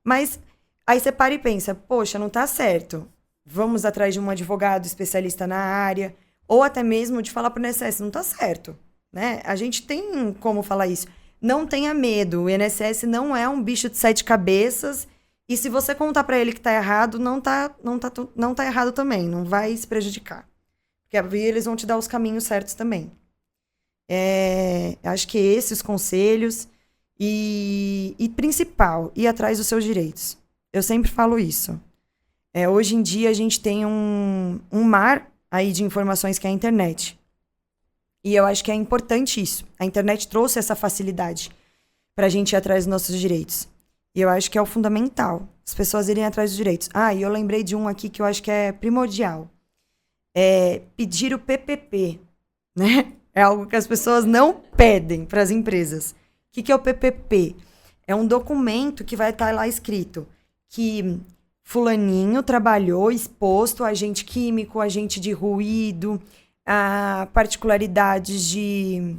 mas aí você para e pensa, poxa, não está certo. Vamos atrás de um advogado especialista na área, ou até mesmo de falar para o INSS, não está certo, né? A gente tem como falar isso. Não tenha medo, o INSS não é um bicho de 7 cabeças, e se você contar para ele que está errado, não tá errado também, não vai se prejudicar. Porque aí eles vão te dar os caminhos certos também. Acho que esses conselhos, e principal, ir atrás dos seus direitos. Eu sempre falo isso. Hoje em dia a gente tem um mar aí de informações que é a internet. E eu acho que é importante isso. A internet trouxe essa facilidade para a gente ir atrás dos nossos direitos. E eu acho que é o fundamental. As pessoas irem atrás dos direitos. E eu lembrei de um aqui que eu acho que é primordial. Pedir o PPP, né? É algo que as pessoas não pedem para as empresas. O que é o PPP? É um documento que vai estar lá escrito que fulaninho trabalhou exposto a agente químico, agente de ruído, a particularidades de,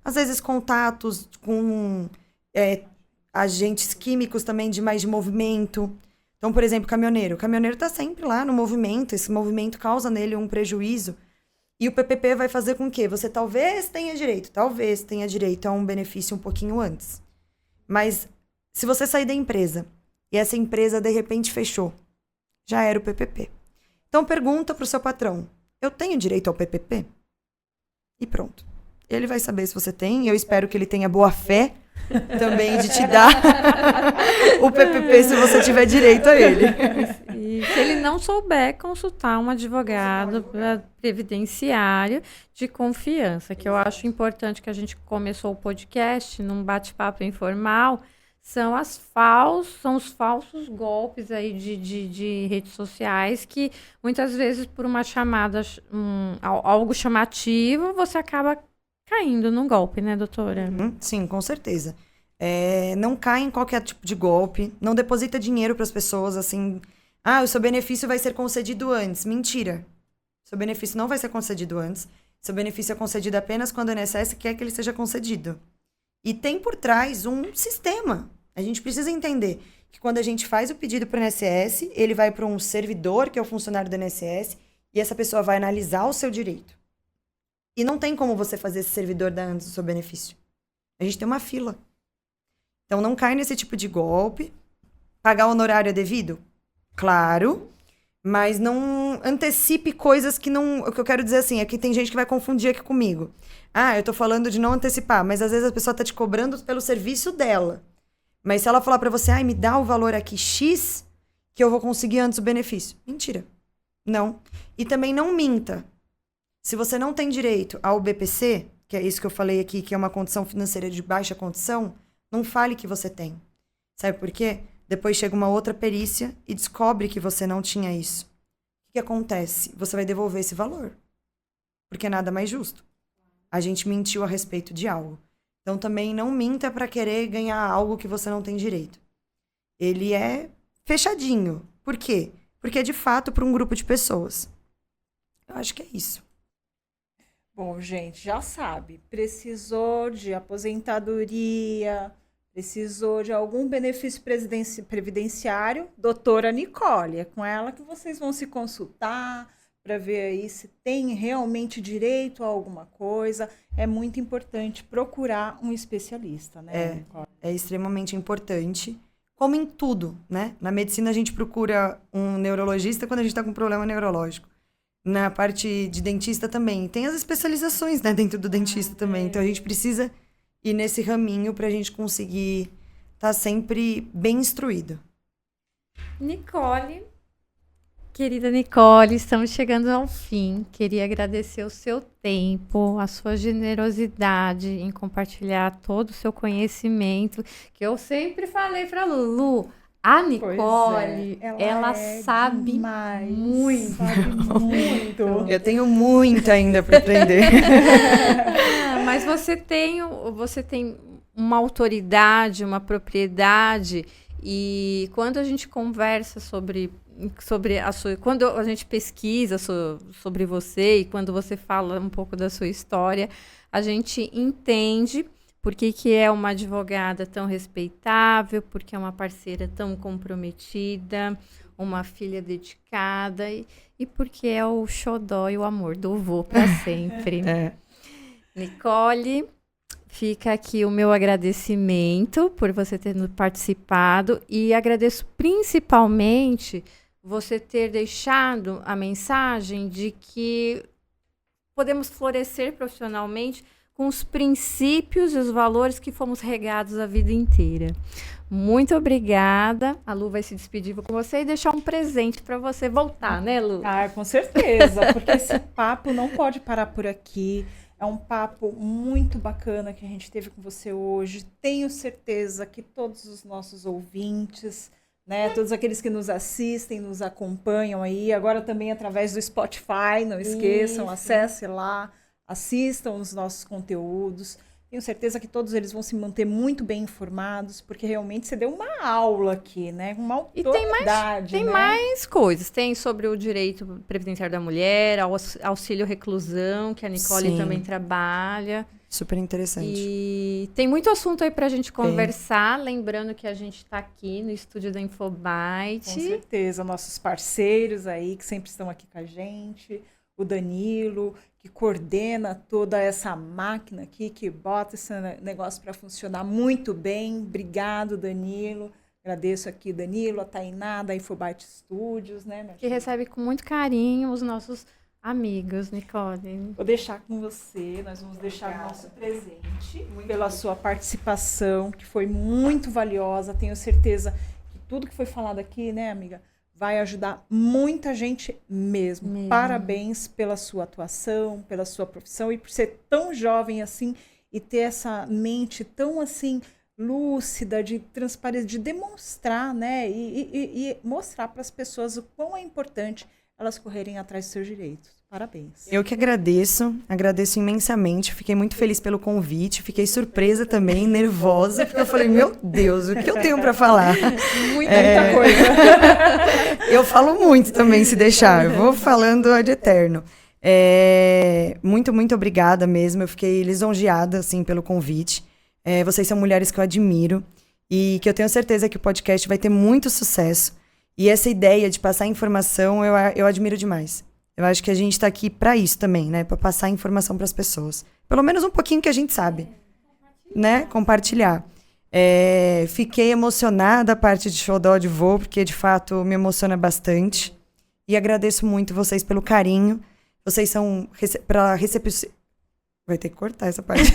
às vezes, contatos com agentes químicos também de movimento. Então, por exemplo, caminhoneiro. O caminhoneiro está sempre lá no movimento, esse movimento causa nele um prejuízo. E o PPP vai fazer com que você talvez tenha direito a um benefício um pouquinho antes. Mas se você sair da empresa e essa empresa, de repente, fechou, já era o PPP. Então, pergunta para o seu patrão, eu tenho direito ao PPP? E pronto. Ele vai saber se você tem, e eu espero que ele tenha boa fé também de te dar o PPP se você tiver direito a ele. E se ele não souber, consultar um advogado previdenciário de confiança, que eu acho importante, que a gente começou o podcast num bate-papo informal, são os falsos golpes aí de redes sociais, que muitas vezes por uma chamada, algo chamativo, você acaba caindo num golpe, né, doutora? Sim, com certeza. Não cai em qualquer tipo de golpe, não deposita dinheiro para as pessoas, assim, o seu benefício vai ser concedido antes. Mentira. Seu benefício não vai ser concedido antes. Seu benefício é concedido apenas quando o INSS quer que ele seja concedido. E tem por trás um sistema. A gente precisa entender que quando a gente faz o pedido para o INSS, ele vai para um servidor, que é o funcionário do INSS, e essa pessoa vai analisar o seu direito. E não tem como você fazer esse servidor dar antes do seu benefício. A gente tem uma fila. Então, não cai nesse tipo de golpe. Pagar o honorário é devido? Claro. Mas não antecipe coisas que não... O que eu quero dizer assim, é que tem gente que vai confundir aqui comigo. Eu tô falando de não antecipar, mas às vezes a pessoa tá te cobrando pelo serviço dela. Mas se ela falar pra você, me dá o valor aqui X, que eu vou conseguir antes o benefício. Mentira. Não. E também não minta. Se você não tem direito ao BPC, que é isso que eu falei aqui, que é uma condição financeira de baixa condição, não fale que você tem. Sabe por quê? Depois chega uma outra perícia e descobre que você não tinha isso. O que acontece? Você vai devolver esse valor. Porque é nada mais justo. A gente mentiu a respeito de algo. Então também não minta para querer ganhar algo que você não tem direito. Ele é fechadinho. Por quê? Porque é de fato para um grupo de pessoas. Eu acho que é isso. Bom, gente, já sabe, precisou de aposentadoria, precisou de algum benefício previdenciário, doutora Nicole, é com ela que vocês vão se consultar para ver aí se tem realmente direito a alguma coisa. É muito importante procurar um especialista, né, Nicole? É extremamente importante, como em tudo, né? Na medicina a gente procura um neurologista quando a gente está com um problema neurológico. Na parte de dentista também. Tem as especializações, né, dentro do dentista também. Então a gente precisa ir nesse raminho para a gente conseguir estar sempre bem instruído. Nicole, querida Nicole, estamos chegando ao fim. Queria agradecer o seu tempo, a sua generosidade em compartilhar todo o seu conhecimento, que eu sempre falei para Lulu. A Nicole, ela sabe demais, muito. Sabe muito. Eu tenho muito ainda para aprender. Mas você tem uma autoridade, uma propriedade, e quando a gente conversa sobre a sua, quando a gente pesquisa sobre você e quando você fala um pouco da sua história, a gente entende por que é uma advogada tão respeitável, porque é uma parceira tão comprometida, uma filha dedicada e porque é o xodó e o amor do vô para sempre. Nicole, fica aqui o meu agradecimento por você ter participado e agradeço principalmente você ter deixado a mensagem de que podemos florescer profissionalmente com os princípios e os valores que fomos regados a vida inteira. Muito obrigada. A Lu vai se despedir com você e deixar um presente para você voltar, né, Lu? Ah, com certeza, porque esse papo não pode parar por aqui. É um papo muito bacana que a gente teve com você hoje. Tenho certeza que todos os nossos ouvintes, né, todos aqueles que nos assistem, nos acompanham aí, agora também através do Spotify, não esqueçam, acesse lá. Assistam os nossos conteúdos. Tenho certeza que todos eles vão se manter muito bem informados, porque realmente você deu uma aula aqui, né? Uma autoridade. E tem mais coisas. Tem sobre o direito previdenciário da mulher, auxílio reclusão, que a Nicole também trabalha. Super interessante. E tem muito assunto aí pra gente conversar. Lembrando que a gente está aqui no estúdio da Infobite. Com certeza. Nossos parceiros aí, que sempre estão aqui com a gente. O Danilo, que coordena toda essa máquina aqui, que bota esse negócio para funcionar muito bem. Obrigado, Danilo. Agradeço aqui, Danilo, a Tainá, da Infobite Studios, né? Que recebe com muito carinho os nossos amigos, Nicole. Vou deixar com você, nós vamos deixar o nosso presente pela sua participação, que foi muito valiosa. Tenho certeza que tudo que foi falado aqui, né, amiga, vai ajudar muita gente mesmo. Parabéns pela sua atuação, pela sua profissão e por ser tão jovem assim e ter essa mente tão assim lúcida, de transparência, de demonstrar, né, e mostrar para as pessoas o quão é importante elas correrem atrás dos seus direitos. Parabéns. Eu que agradeço imensamente. Fiquei muito feliz pelo convite. Fiquei surpresa também, nervosa, porque eu falei, meu Deus, o que eu tenho para falar? Muita coisa. Eu falo muito também, se deixar. Eu vou falando ad eterno. Muito, muito obrigada mesmo. Eu fiquei lisonjeada, assim, pelo convite. Vocês são mulheres que eu admiro e que eu tenho certeza que o podcast vai ter muito sucesso. E essa ideia de passar informação, eu admiro demais. Eu acho que a gente está aqui para isso também, né? Para passar informação para as pessoas. Pelo menos um pouquinho que a gente sabe, né? Compartilhar. Fiquei emocionada a parte de xodó de vô, porque de fato me emociona bastante. E agradeço muito vocês pelo carinho. Vocês são para recepção. Vai ter que cortar essa parte.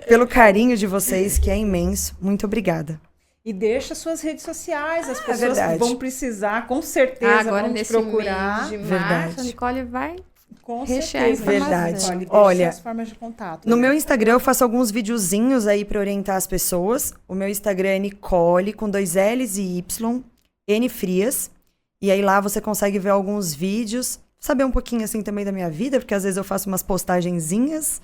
Pelo carinho de vocês, que é imenso. Muito obrigada. E deixa suas redes sociais, as pessoas verdade. vão precisar, com certeza, Agora, vão te nesse procurar. mês de Verdade. março, a Nicole vai Com rechear a certeza. Verdade. Nicole, deixa Olha, as formas de contato. No meu Instagram eu faço alguns videozinhos aí pra orientar as pessoas. O meu Instagram é Nicole, com 2 L's e Y, N Frias. E aí lá você consegue ver alguns vídeos, saber um pouquinho assim também da minha vida, porque às vezes eu faço umas postagenzinhas.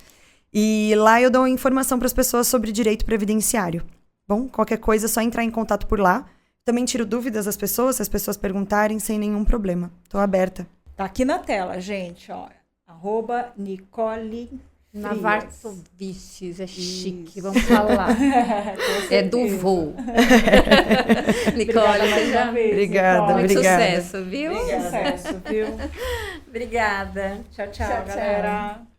E lá eu dou informação para as pessoas sobre direito previdenciário. Bom, qualquer coisa é só entrar em contato por lá. Também tiro dúvidas das pessoas, se as pessoas perguntarem, sem nenhum problema. Tô aberta. Tá aqui na tela, gente, ó. @Nicole Navartovices, é chique, vamos falar. É do voo. Nicole, seja Obrigada, muito obrigada. sucesso, viu? Sucesso, viu? Obrigada. Tchau, tchau, Tchau, tchau. galera.